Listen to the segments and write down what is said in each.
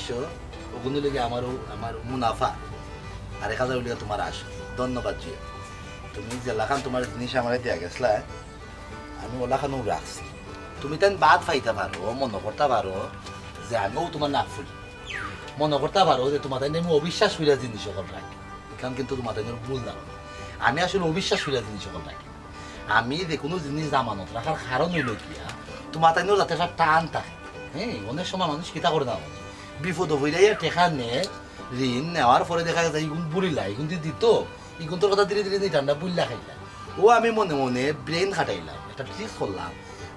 500 ওগুলো লেগে আমার মুনাফা আর 1000 হইলে তোমার আসো। ধন্যবাদ জি। তুমি যেলাখান তোমার জিনিস আমার দিয়া গেছলা আমি ওলাখানও রাখছি। তুমি তাই বাদ পাইতে পারো, মনে করতে পারো যে আমিও তোমার নাক ফুলি, মনে করতে পারো যে তোমার তাই আমি অবিশ্বাস হইয়া জিনিস সকল রাখি। এখান কিন্তু তোমার তাই ভুল দাঁড়ো। আমি আসলে অবিশ্বাস হইয়া জিনিস সকল রাখি। আমি যে কোনো জিনিস জামানত রাখার কারণ হইল কিয়া তোমার তাই যাতে একটা টান থাকে। হ্যাঁ, অনেক সময় মানুষ কিতা করে না বিপদ হইলে টেকা নে, ঋণ নেওয়ার পরে দেখা যায় ইগুন বুড়িলা, ইগুন দিয়ে দিত, ইগুন তোর কথা ধীরে ধীরে ঠান্ডা বুল্লা খাইলাম। ও আমি মনে মনে ব্রেন খাটাইলাম, একটা ট্রিক্স করলাম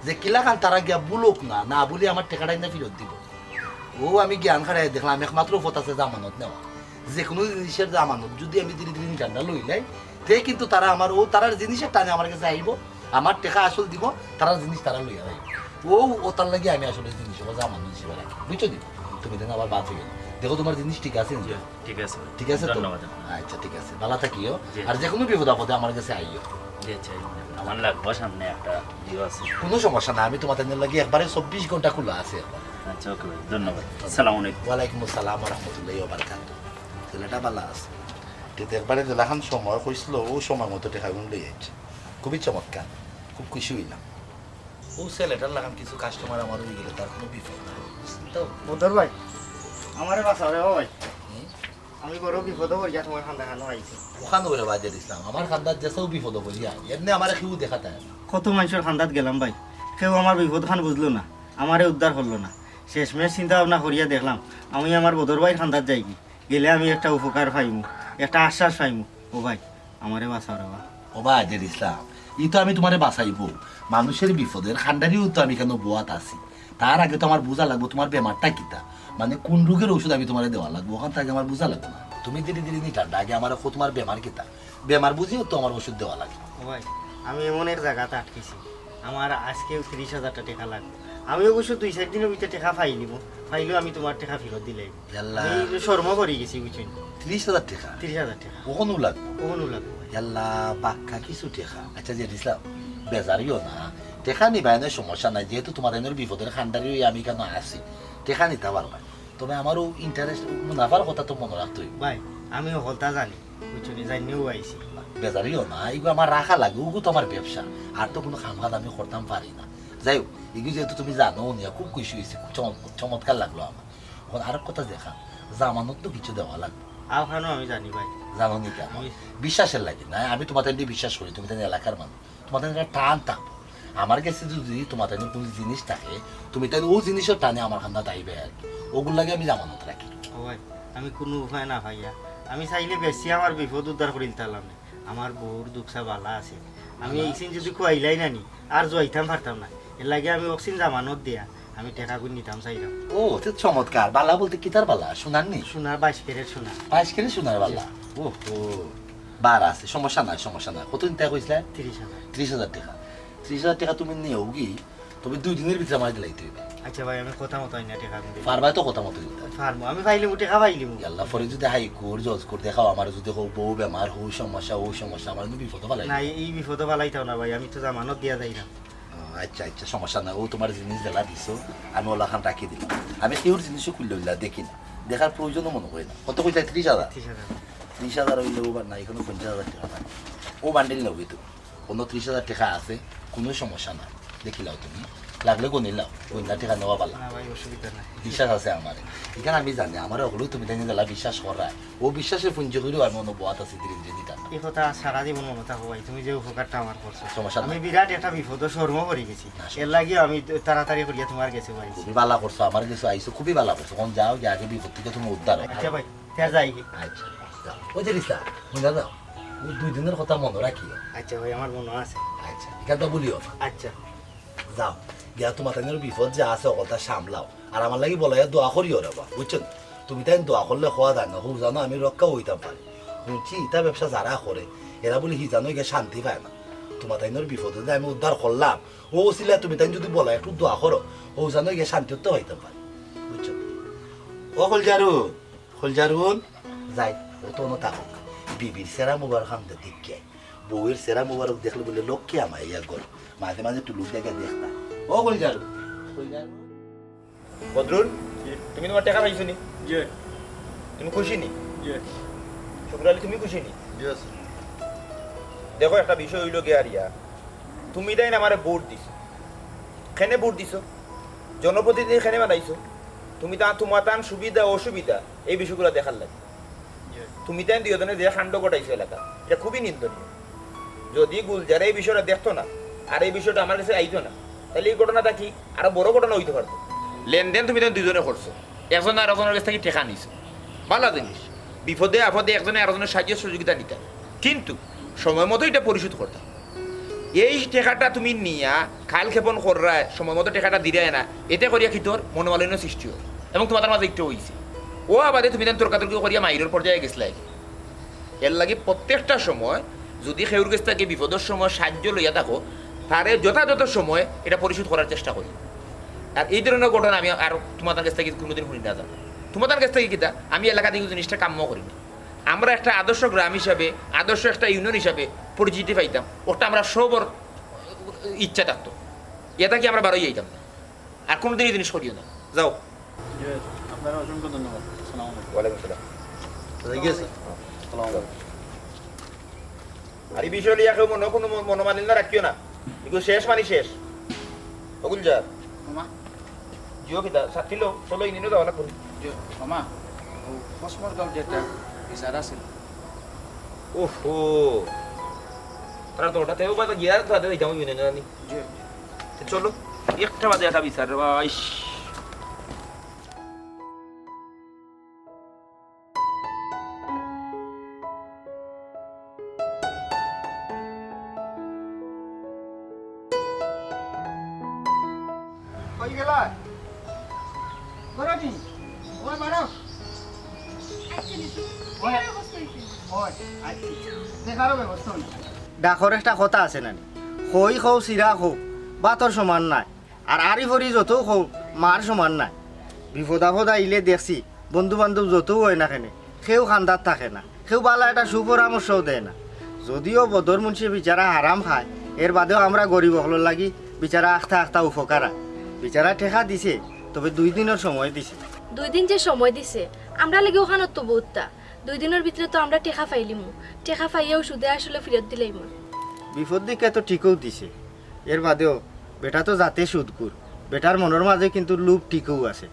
যে কিলাখান তারা গিয়া বুলুক না, না বলি আমার টেকাটাই না ফেরত দিব। ও আমি জ্ঞান খাটাই দেখলাম একমাত্র পথ আছে জামানত নেওয়া। যে কোনো জিনিসের জামানত যদি আমি ধীরে ধীরে ঠান্ডা লইলাই তে কিন্তু তারা আমার তারার জিনিসের টানে আমার কাছে আইব, আমার টেকা আসল দিব, তারা জিনিস তারা লইয়া যাইব। ও তার লাগে আমি আসলে জিনিস জামানত হিসেবে রাখি, বুঝছো দিন। তুমি দেন আবার বাদ হয়ে গেল, দেখো তোমার জিনিস ঠিক আছে, ঠিক আছে, ঠিক আছে তো? আচ্ছা ঠিক আছে, ভালো থাকিও। আর যে কোনো বিপদ আপদে আমার কাছে আইও। আমার লাগবে সামনে একটা ভিউ আছে, কোনো সমস্যা না, আমি তোমাদের লাগে একবারে 24 ঘন্টা খোলা আছে। আচ্ছা ওকে ভাই, ধন্যবাদ। আসসালামু আলাইকুম। ওয়ালাইকুম আসসালাম ওয়া রাহমাতুল্লাহি ওয়া বারাকাতুহু। ছেলেটা ভালো আছে, কিন্তু একবারে যেলাখান সময় কইছিল ও সময় মতো টেকাগুন লই যাচ্ছে, খুবই চমৎকার, খুব খুশি হইলাম। ও ছেলেটার লাগান কিছু কাস্টমার আমার হয়ে গেলে তার কোনো বিপদ নাই তো। বদর ভাই আমারে বাঁচাও রে ভাই, আমি বড় বিপদ হইয়া তোমার খান্দা খানো আইছি। ওখানে ওরে বাজে দিছিলাম, আমার খান্দার যেসেও বিপদ করিয়া এমনি আমার কেউ দেখাতে হয়। কত মানুষের খান্দাত গেলাম ভাই, কেউ আমার বিপদ খান বুঝলো না, আমারে উদ্ধার করলো না। শেষমেশ চিন্তা ভাবনা করিয়া দেখলাম আমি আমার বদর ভাইয়ের খান্দাত যাই কি গেলে আমি একটা উপকার পাইমু, একটা আশ্বাস পাইমু। ও ভাই আমারে বাঁচাও রে বা। ও বাজে দিছিলাম, ই তো আমি তোমারে বাঁচাইব, মানুষের বিপদের খান্ডারিও তো আমি কেন বোয়াত আছি। তার আগে তো আমার বোঝা লাগবো তোমার বেমারটা কিতা, মানে কোন রোগের ওষুধ আমি তোমার দেওয়া লাগবো, ওখান থেকে আমার বোঝা লাগবো না। তুমি ধীরে ধীরে নিটান্ডা আগে আমার তোমার বেমার কিতা, বেমার বুঝিও তো আমার ওষুধ দেওয়া লাগবে। ও ভাই আমি এমন এক জায়গাতে আটকেছি, আমার আজকেও 30,000 টাকা লাগবে। আমি অবশ্য 2-4 দিনের ভিতরে টাকা পাই নিব, পাইলেও আমি তোমার টাকা ফেরত দিলে ইয়াল্লা, আমি শর্ম করে গেছি বুঝছেন। 30,000 টাকা 30,000 টাকা ওখানেও লাগবে? কখনো লাগবে ভাই। ইয়াল্লা পাক্কা কিছু টাকা। আচ্ছা যে দিছিলাম বেজারিও না, টেকা নিবাই না, সমস্যা নাই, যেহেতু তোমার এনের বিপদের খান্ডারি আমি কেন আছি, টেকা নিতে পারবা। তবে আমারও ইন্টারেস্ট মুনাফার কথা তো মনে রাখতে হইব ভাই আমি হলতা জানি বুঝছেন, জানিও আইছি। বেজারিও না, এগুলো আমার রাখা লাগে, ওগুলো তো আমার ব্যবসা, আর তো কোনো খামখাদ আমি করতাম পারি না। যাই হোক, এগুলো যেহেতু তুমি জানো নিয়ে খুব খুশি হয়েছে, খুব চমৎকার লাগলো আমার। এখন আর কথা দেখা, জামানত তো কিছু দেওয়া লাগবে, আওখানো আমি জানি ভাই। জানো নি কেন? বিশ্বাসের লাগে না, আমি তোমাদের নিয়ে বিশ্বাস করি, তুমি তাদের এলাকার মানুষ, তোমাদের একটা টান থাকবো। আমার কাছে যদি তোমার তাদের কোনো জিনিস থাকে, তুমি তাই ও জিনিসের টানে আমার খান্দা তাইবে আর কি, ওগুলো লাগে আমি জামানত রাখি। ও ভাই আমি কোনো উপায় না ভাইয়া, আমি চাইলে বেশি আমার বিপদ উদ্ধার করি তালাম না। আমার বউর দুঃখা বালা আছে, আমি এইখান যদি খুয়াইলাই নানি আর জয়তাম পারতাম না। এর লাগে আমি অক্সিন জামানত দিয়া আমি টাকা গুণ নিতাম চাইলাম। ও তো চমৎকার, বালা বলতে কি তার বালা শোনার নি? সোনার 22 ক্যারেট সোনা। 22 কেজি সোনার বালা? ও বার আছে, সমস্যা নাই সমস্যা নাই। কত টাকা কইছিলে? 30,000। 30,000 টাকা। 30,000 টাকা তুমি নিয়েও কি, তবে 2 দিনের ভিতরে আমার দিলাইতে হইবে। আচ্ছা ভাই আমি কথা মতো না টাকা আমি পারবাই তো কথা মতো দিতে? পারবো, আমি পাইলিমু টাকা পাইলিমু। আল্লাহ পরে যদি হাইকোর্ট জজ কোর্ট দেখাও আমার, যদি হোক বউ বেমার হো সমস্যা ও সমস্যা, আমার কিন্তু বিপদ পালাই। না এই বিপদ পালাইতাও না ভাই, আমি তো জামানত দিয়া যাই না। আচ্ছা আচ্ছা সমস্যা নাই, ও তোমার জিনিস দেলা দিছো, আমি ওলাখান রাখি দিলাম। আমি কেউর জিনিসও খুললে হইলা দেখি না, দেখার প্রয়োজনও মনে করি না। কত কইলা? 30,000? 30,000। 30,000 হইলে ও না, এখানে 50,000 টাকা থাকে, ও বান্ডিল নেবো তো। কোনো 30,000 টাকা আছে, কোনো সমস্যা নাই, দেখিলাও তুমি, লাগলে গনিলাও, গনিলা টাকা নেওয়া পালা, না ভাই অসুবিধা নাই। বিশ্বাস আছে আমার। এখানে আমি জানি আমার ওগুলো তুমি জানি গেলা বিশ্বাস করায়, ও বিশ্বাসের পুঞ্জি করেও আমি মনে বোয়াত আছে ধীরে ধীরে দিতাম। এই কথা সারা জীবন মনে থাকো ভাই, তুমি যে উপকারটা আমার করছো। সমস্যা নাই। আমি বিরাট একটা বিপদ শর্ম করে গেছি, এর লাগে আমি তাড়াতাড়ি করিয়া তোমার গেছে ভাই। খুবই ভালো করছো, আমার কিছু আইসো, খুবই ভালো করছো। কোন যাও যে আগে বিপদ থেকে তুমি উদ্ধার হও। আচ্ছা ভাই ফের যাই কি? আচ্ছা ওই যে রিস্তা বুঝা যাও, ওই 2 দিনের কথা মনে রাখি। আচ্ছা ভাই আমার মনে আছে। আচ্ছা এখানে তো বলিও না। আচ্ছা যাও গিয়া তোমার তাদের বিপদ যে আছে অকলটা সামলাও, আর আমার লাগি বলে দোয়া করিও রে বা, বুঝছো? তুমি তাই দোয়া করলে হওয়া যায় না, হুম জানো আমি রক্ষা হইতাম পারি। শুনছি ইটা ব্যবসা যারা করে এরা বলে হি জানো গিয়ে শান্তি পায় না। তোমার তাইনের বিপদে যে আমি উদ্ধার করলাম, ও ছিল তুমি তাই যদি বলো একটু দোয়া করো, ও জানো গিয়ে শান্তি তো হইতাম পারি, বুঝছো? ও হলজারুন, হলজারুন যাই, ও তো না থাকুক, বিবির সেরা মুবারক খান দেখে, বউয়ের সেরা মুবারক দেখলে বলে লক্ষ্যে আমার ইয়া গর, মাঝে মাঝে একটু লুক দেখে দেখতা। ও হলজারুন, হলজারুন বদরুল তুমি তোমার টাকা পাইছো নি? জি তুমি খুশি নি জি শুক্র আলী তুমি খুশি নি দেখো একটা বিষয় হইল গে আরিয়া তুমি তাই না আমারে ভোট দিছো খেনে ভোট দিছো জনপ্রতিনিধি খেনে বানাইছো তুমি তোমার তান সুবিধা অসুবিধা এই বিষয়গুলো দেখার লাগে তুমি তাই দুজনে যে কাণ্ড ঘটাইছো এলাকা এটা খুবই নিন্দনীয় যদি গুলজার এই বিষয়টা দেখতো না আর এই বিষয়টা আমার কাছে আইতো না তাহলে এই ঘটনাটা কি আরো বড় ঘটনা হইতে পারতো লেনদেন তুমি তাই দুজনে করছো একজন আর একজনের কাছ থেকে ঠেকা নিছো ভালো জিনিস বিপদে আপদে একজনে আরেকজনের সাহায্য সহযোগিতা নিতাম কিন্তু সময় মতো এটা পরিশোধ করতাম এই টেকাটা তুমি নিয়া খাল ক্ষেপণ কররা সময় মতো টেকাটা দিলে না এতে করিয়া কি তোর মনোমালিন্য সৃষ্টি হয় এবং তোমাদের মাঝে একটু হয়েছে ও আবাদে তুমি দেন তর্কাতর্কি করিয়া মাইরের পর্যায়ে গেছিলাই এর লাগে প্রত্যেকটা সময় যদি সেউর কাছ থেকে বিপদের সময় সাহায্য লইয়া থাকো তারে যথাযথ সময় এটা পরিশোধ করার চেষ্টা করি আর এই ধরনের ঘটনা আমি আর তোমাদের কাছ থেকে কোনোদিন শুনি না যাবো তোমাদের কাছ থেকে কিতা আমি এলাকা থেকে জিনিসটা কাম্য করি না আমরা একটা আদর্শ গ্রাম হিসাবে আদর্শ একটা ইউনিয়ন হিসাবে পরিচিতি পাইতাম ওটা আমরা সবর ইচ্ছা থাকতো এটা কি আমরা বারোই যাইতাম না আর কোনোদিন এই জিনিস করিও না যাও জি আপনার অসংখ্য ধন্যবাদ আসসালামু আলাইকুম ওয়ালাইকুম সালাম গেছে আর এই বিষয় লিয়া কেউ কোনো মনোমালিন্য রাখিও না এগুলো শেষ মানে শেষ অগুল যা মামা জিও কিতা সাথিল চলো ইনিনো যাওয়া লাগবে জি মামা ও কসমর গাঁও যেটা বিচার আছে ওহো তারা তো ওটাতেও বাজে গিয়ার তাদের যাও ইউনিয়ন জানি জি চলো একটা বাজে একটা বিচার বাইশ কই গেলা বড়টি ওই মারো ডাকর একটা কথা আছে নানি হই খৌ চিরা খৌ বাতর সমান নাই আর আরি ভরি যত খৌ মার সমান নাই বিপদ আপদ আইলে দেখছি বন্ধু বান্ধব যত হয় না কেনে সেও খান্দার থাকে না সেও বালা একটা সুপরামর্শও দেয় না যদিও বদর মুন্সি বিচারা হারাম খায় এর বাদেও আমরা গরিব হলো লাগি বিচারা আখতা আখতা উপকারা বিচারা ঠেকা দিছে তবে 2 দিনের সময় দিছে 2 দিন যে সময় দিছে আমরা লাগে ওখানে তো বহুতটা 2 দিনের ভিতরে তো আমরা টেকা পাইলিমু টেকা পাইয়াও সুদে আসলে ফেরত দিলাইমু বিপদ দিকে তো ঠিকও দিছে এর বাদেও বেটা তো যাতে সুদকুর বেটার মনের মাঝে কিন্তু লোভ ঠিকও আছে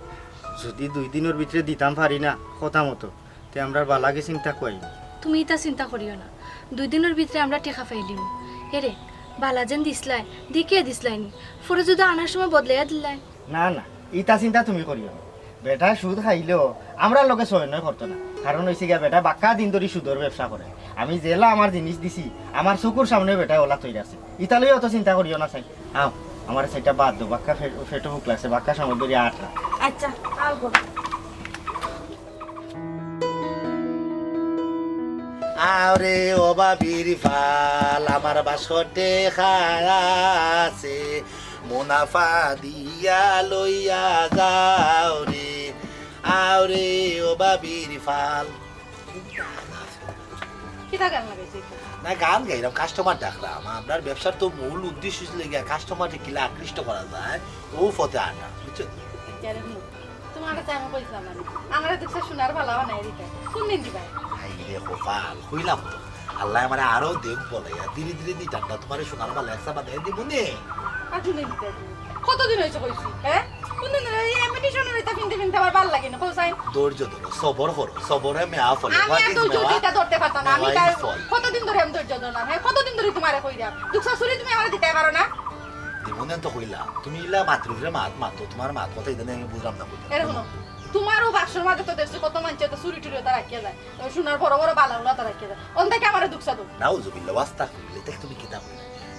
যদি 2 দিনের ভিতরে দিতাম পারি না কথা মতো তে আমরা বালাগে চিন্তা করি তুমি এটা চিন্তা করিও না 2 দিনের ভিতরে আমরা টেকা পাইলিমু এরে বালাজেন দিসলাই দিকে দিসলাইনি পরে যদি আনার সময় বদলাইয়া দিলাই না না ইটা চিন্তা তুমি করিও না বেটা সুদ খাইলেও আমরা লোকে সহায় করতো না কারণ হয়েছে গিয়া বেটা বাক্কা দিন ধরে সুদর ব্যবসা করে আমি জেলা আমার জিনিস দিছি আমার চকুর সামনে বেটা ওলা তৈরি আছে ইতালেই অত চিন্তা করিও না চাই আও আমার সেটা বাদ দো বাক্কা ফেটো বুক লাগছে বাক্কা সময় ধরে আটরা আচ্ছা আল করো আরে ও বাবির ফাল আমার বাসতে খায়াছে মুনাফা দিয়া লইয়া যাও রে আরে ও বাবির ফাল কিটা গান লাগাইছে না গান গাইলাম কাস্টমার ডাকলাম আপনার ব্যবসার তো মূল উদ্দেশ্য ছিল গিয়া কাস্টমারকে কিলা আকৃষ্ট করা যায় ও ফতে আনা বুঝছো তোমার কাছে আমি কইছিলাম না আমরা দেখছ শোনার ভালো বানাই দিতে শুননি দিবা রে কপাল হইলাম তো আল্লাহ আমার আরো দেব বলে ধীরে ধীরে দিতামটা তোমার সোনার বালা একসা বাদে দিব নে আজুনে দিতে কতদিন হইছে কইছি হ্যাঁ কোনদিন এই এমিটেশন হইতা কিনতে কিনতে আমার ভালো লাগে না কইছাই ধৈর্য ধরো সবর করো সবরে মেয়া ফলে আমি এত জটিলটা ধরতে পারতাম না আমি মেওয়াই ফল। কতদিন ধরে আমি ধৈর্য ধরলাম হ্যাঁ কতদিন ধরে তোমারে কই দাও দুঃখ শাশুড়ি তুমি আমার দিতে পারো না দিবনেন তো হইলাম তুমি ইলা মাতৃরে মাত তোমার মাত কথা ইদানে আমি বুঝলাম না বুঝলাম এরকম তোমারও বাক্সর মাঝে তো দেখছি কত মানুষ তো চুরি টুরি তারা রাখিয়ে যায় সোনার বড় বড় বালাগুলো তারা রাখিয়ে যায় অন থেকে আমার দুঃখ সাধু নাউজুবিল্লাহ ওয়াস্তা কইলে তাই তুমি কিতাব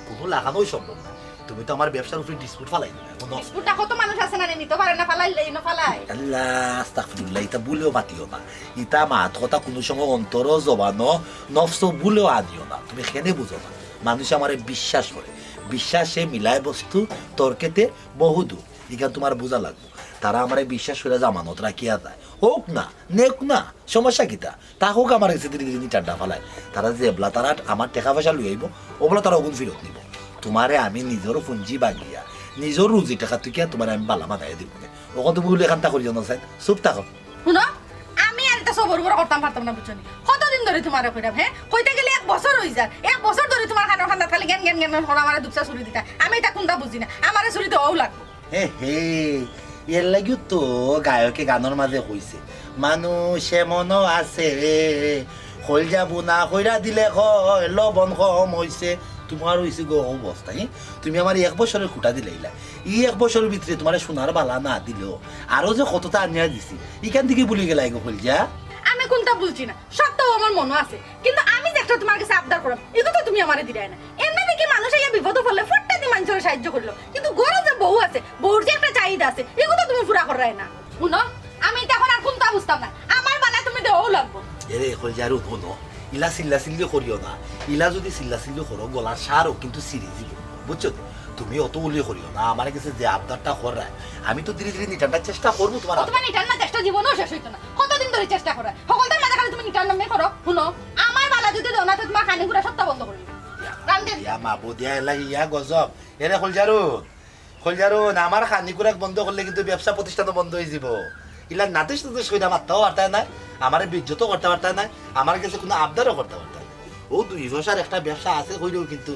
কোনো লাগানোই সম্ভব না তুমি তো আমার ব্যবসার উপরে ডিসপুট ফালাই দিবে কোনো বিস্কুটটা কত মানুষ আছে না নিতে পারে না ফালাইলে না ফালাই আল্লাহ আস্তাগফিরুল্লাহ এটা ভুলেও মাতিও না ইটা মাত কথা কোনো সময় অন্তর জবানো নফস ভুলেও আনিও না তুমি কেনে বুঝো না মানুষ আমারে বিশ্বাস করে বিশ্বাসে মিলায় বস্তু তর্কেতে বহুদূর এখানে তোমার বোঝা লাগবে তারা আমারে বিশ্বাস করে জামানত রাখিয়া যায় হোক না নেক না সমস্যা কিতা তা হোক আমার কাছে তিনি চারটা ফালায় তারা যে এবলা তারা আমার টাকা পয়সা লই আইব ওগুলো তারা ওগুন ফেরত নিব তোমারে আমি নিজের পুঞ্জি বাগিয়া নিজের রুজি টাকা তুকিয়া তোমার আমি বালা মাথায় দিব ওখান তুমি এখানটা করিও না চাই চুপ থাকো শুনো বড় বড় করতাম পারতাম না বুঝছো নি কতদিন ধরে তোমার কইরাম হ্যাঁ কইতে গেলে 1 বছর হয়ে যায় 1 বছর ধরে তোমার খানা খানা খালি জ্ঞান জ্ঞান জ্ঞান করে আমার দুঃখা ছুরি দিতা আমি এটা কোনটা বুঝি না আমারে ছুরি তো ওও লাগবে হে হে এর লাগিও তো গায়কে গানের মাঝে কইছে মানুষ এমনও আছে হল যাব না কইরা দিলে হয় লবণ কম হইছে তোমার হইছে গো অবস্থা তুমি আমার 1 বছরের খুঁটা দিলাইলা 1 বছরের ভিতরে তোমার সোনার বালা না দিলেও আরো যে কতটা আনিয়া দিছি এখান থেকে ভুলে গেলাই গো হল যা আমি কোনটা বলছি না সব তো আমার মনে আছে কিন্তু আমি যে একটা তোমার কাছে আবদার করলাম এগুলো তো তুমি আমারে দিলাই না এমনি দেখি মানুষ এই বিপদ পড়লে ফুটটা দিয়ে মানুষের সাহায্য করলো কিন্তু ঘরে যে বউ আছে বউর যে একটা চাহিদা আছে এগুলো তো তুমি পুরা করাই না শুনো আমি তখন আর কোনটা বুঝতাম না আমার বালা তুমি দেও লাগবো এরে হল যারু হনো ইলা চিল্লা চিল্লি করিও না ইলা যদি চিল্লা চিল্লি করো গলার সারও কিন্তু সিরি দিব বুঝছো তুমি অত উলি করিও না আমার কাছে যে আবদারটা করায় আমি তো ধীরে ধীরে নিটানটার চেষ্টা করবো তোমার তোমার নিটার না চেষ্টা জীবনও শেষ হইতো না কতদিন ধরে চেষ্টা করা সকলদের মাঝে খালি তুমি নিটার নামে করো শুনো আমার বালা যদি দেও না তো তোমার খানি গুড়া সবটা বন্ধ করে দিবে রান্ধে ইয়া মাবু দিয়া এলা ইয়া গজব এরে খলজারুন আমার খানিকুরাক বন্ধ করলে কিন্তু ব্যবসা প্রতিষ্ঠানও বন্ধ হয়ে যাব ইলা নাতিস তো সইদা মারতেও পারতায় না আমার বিজ্জতও করতে পারতায় না আমার কাছে কোনো আবদারও করতে পারতায় ও 2 বছর একটা ব্যবসা আছে কইলেও কিন্তু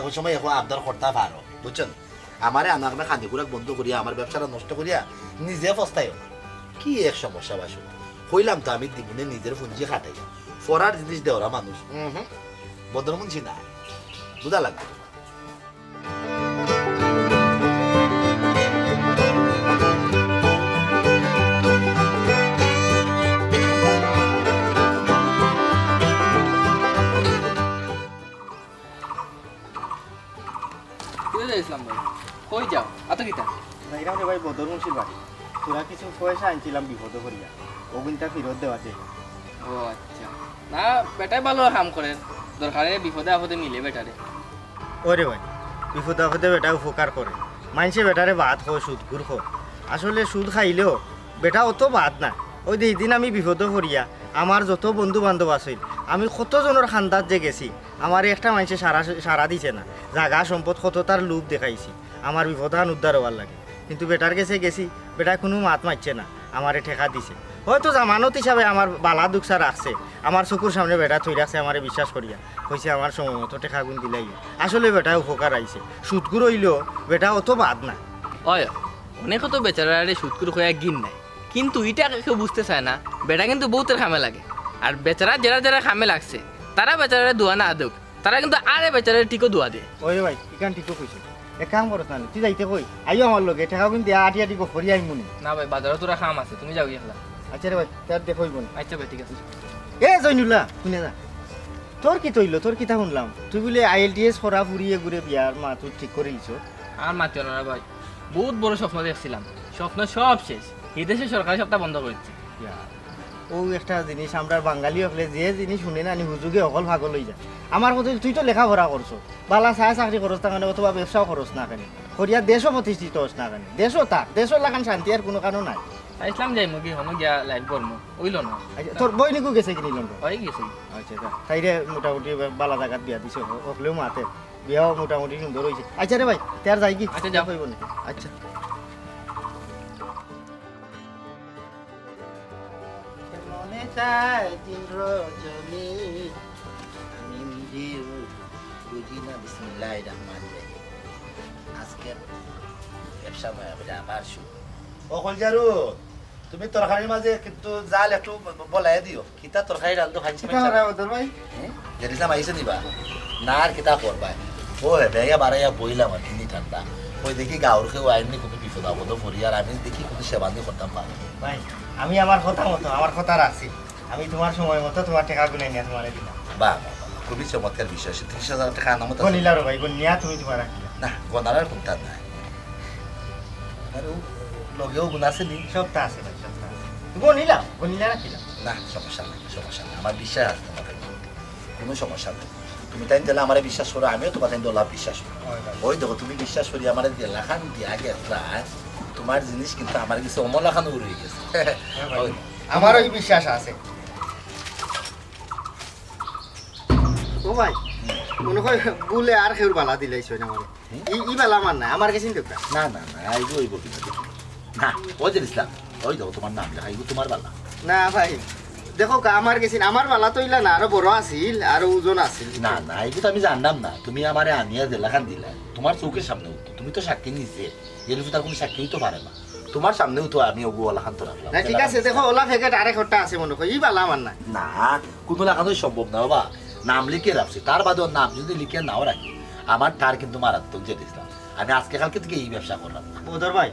ওই সময় এখন আবদার করতে পারো বুঝছেন আমারে আনার খানিকুরাক বন্ধ করিয়া আমার ব্যবসাটা নষ্ট করিয়া নিজে ফস্তায় কি এক সমস্যা বাসু কইলাম তো আমি দিগুনে নিজের পুঁজি খাটাই ফরার জিনিস দেওয়া মানুষ বদরমুন্সি না বুঝা লাগবে ইসলাম ভাই কই যাও আতো কিতা যাইরাম রে ভাই বদরমুন্সির বাড়ি তোরা কিছু পয়সা আনছিলাম বিপদ করিয়া ওগুনটা ফেরত দেওয়া যায় ও আচ্ছা না বেটাই ভালো কাম করেন দরকারে বিপদে আপদে মিলে বেটারে ওরে ভাই বিপদ আপদে বেটা উপকার করে মানুষে বেটারে ভাত খো সুদ ঘুর খো আসলে সুদ খাইলেও বেটা অত ভাত না ওই যে দিন আমি বিপদ করিয়া আমার যত বন্ধু বান্ধব আছিল আমি কতজনের খান্দাত যে গেছি আমার একটা মানুষে সারা দিছে না জাগা সম্পদ কত তার লোভ দেখাইছি আমার বিপদান উদ্ধার হওয়ার লাগে কিন্তু বেটার কাছে গেছি বেটা কোনো মাত মারছে না আমারে ঠেকা দিছে হয়তো জামানত হিসাবে আমার বালা দুঃখা রাখছে আমার চকুর সামনে বেটা থই রাখছে আমারে বিশ্বাস করিয়া কইছে আমার সময় মতো ঠেকা গুণ দিলাই আসলে বেটা উপকার আইছে সুদকুর হইলেও বেটা অত বাদ না অয় অনেক তো বেচারারে সুদকুর হয়ে গিন নাই কিন্তু এটা কেউ বুঝতে চায় না বেটা কিন্তু বহুতের খামে লাগে আর বেচারা যারা যারা খামে লাগছে তারা বেচারারে দোয়া না আদুক তারা কিন্তু আরে বেচারারে টিকো দোয়া দিয়ে ওই ভাই ইকান ঠিকও কইছে এক কাম করছ না তুই যাইতে কই আইও আমার লগে ঠেকা গুণ দিয়া আটিয়া টিকো ফরি আই মুনি না ভাই বাজারে তোরা খাম আছে তুমি যাও গিয়া আচ্ছা রে ভাই তার দেখই বোন আচ্ছা ভাই ঠিক আছে এ জয়নুল্লাহ শুনে যা তোর কি তৈল তোর কিতা শুনলাম তুই বলে IELTS পড়া ফুরিয়ে ঘুরে বিয়ার মা তুই ঠিক করে নিছ আর মাতিও না ভাই বহুত বড় স্বপ্ন দেখছিলাম স্বপ্ন সব শেষ এই দেশে সরকারি সবটা বন্ধ করেছে ও একটা জিনিস আমরা বাঙালি হলে যে জিনিস শুনে না হুজুগে অকল ভাগল হয়ে যায় আমার কথা তুই তো লেখাপড়া করছো বালা চায় চাকরি করছ না কেন অথবা ব্যবসাও খরচ না কেন করিয়া দেশও প্রতিষ্ঠিত হস না কেন দেশও তাক দেশও লাগান শান্তি আর কোনো কারণ নাই ইসলাম যাই মুগি হনো গিয়া লাইভ করবো ওইল না তোর বইনিকু গেছে কিনি লন্ডন হয়ে গেছে আচ্ছা তাইরে মোটামুটি বালা জায়গাত বিয়া দিছে হকলেও মাতে বিয়াও মোটামুটি সুন্দর হয়েছে আচ্ছা রে ভাই তার যাই কি আচ্ছা, যাও। কইব না আচ্ছা মনে চায় দিন রজনী আমি নিজেও বুঝি না বিসমিল্লাহির রহমানির রহিম আজকে ব্যবসা আবার শুরু ও খলজারু তুমি তরকারির মাঝে কিন্তু জাল একটু বলাই দিও কিতা তরকারি ডাল তো খাইছি ভাই জেরিসাম আইসে দিবা না আর কিতা করবা ও বেয়া বাড়াইয়া বইলাম আর কিনি ঠান্ডা ওই দেখি গাঁর খেয়ে আইনি কোনো বিপদ আপদ পড়ি আর আমি দেখি কোনো সেবানি করতাম পারি ভাই আমি আমার কথা মতো আমার কথা রাখছি আমি তোমার সময় মতো তোমার টাকা গুনে নিয়ে তোমার দিলাম বা খুবই চমৎকার বিষয় 30,000 টাকা নামত গনিলারো ভাই গনিয়া তুমি তোমার রাখিলা না গনার কোনটা নাই আর লগেও গুণ আছে নি সবটা আছে ভাই সবটা আছে গনিলা রাখিলাম না সমস্যা নাই আমার বিশ্বাস আছে তোমার কোনো সমস্যা নেই তুমি তাই দিলে আমার বিশ্বাস করো আমিও তোমার তাই লাভ বিশ্বাস করি ওই দেখো তুমি বিশ্বাস করি আমার দেলাখান দিয়া গেছলা তোমার জিনিস কিন্তু আমার কাছে অমলাখান উড়ে গেছে ওই, আমার ওই বিশ্বাস আছে ও ভাই মনে হয় বুলে আর খেউর বালা দিলাইছ না আমার ই বালা আমার না আমার কাছে দেখবা না আইগো কিন্তু না ওই যে ইসলাম ওই দেখো তোমার নাম লেখা আইগো তোমার বালা না ভাই দেখো আমার গেছিন আমার বালা তো ইলা না আরো বড় আছিল আর ওজন আছিল না না এগুলো তো আমি জানলাম না, তুমি আমারে আনিয়া জেলাখান দিলা, তোমার চোখের সামনে উঠতো, তুমি তো সাক্ষী নিছে, এর ভিতরে কোনো সাক্ষী তো পারে না, তোমার সামনেও তো আমি ওগু ওলাখান তো রাখলাম। না ঠিক আছে দেখো ওলা প্যাকেট আরেক হট্টা আছে মনে করি ই বালা আমার নাই না কোনো লাগানোই সম্ভব না বাবা, নাম লিখে রাখছি, তার বাদেও নাম যদি লিখে নাও রাখি আমার তার কিন্তু মারাত্মক যে দিছিলাম, আমি আজকে কালকে থেকে এই ব্যবসা করলাম না। বদর ভাই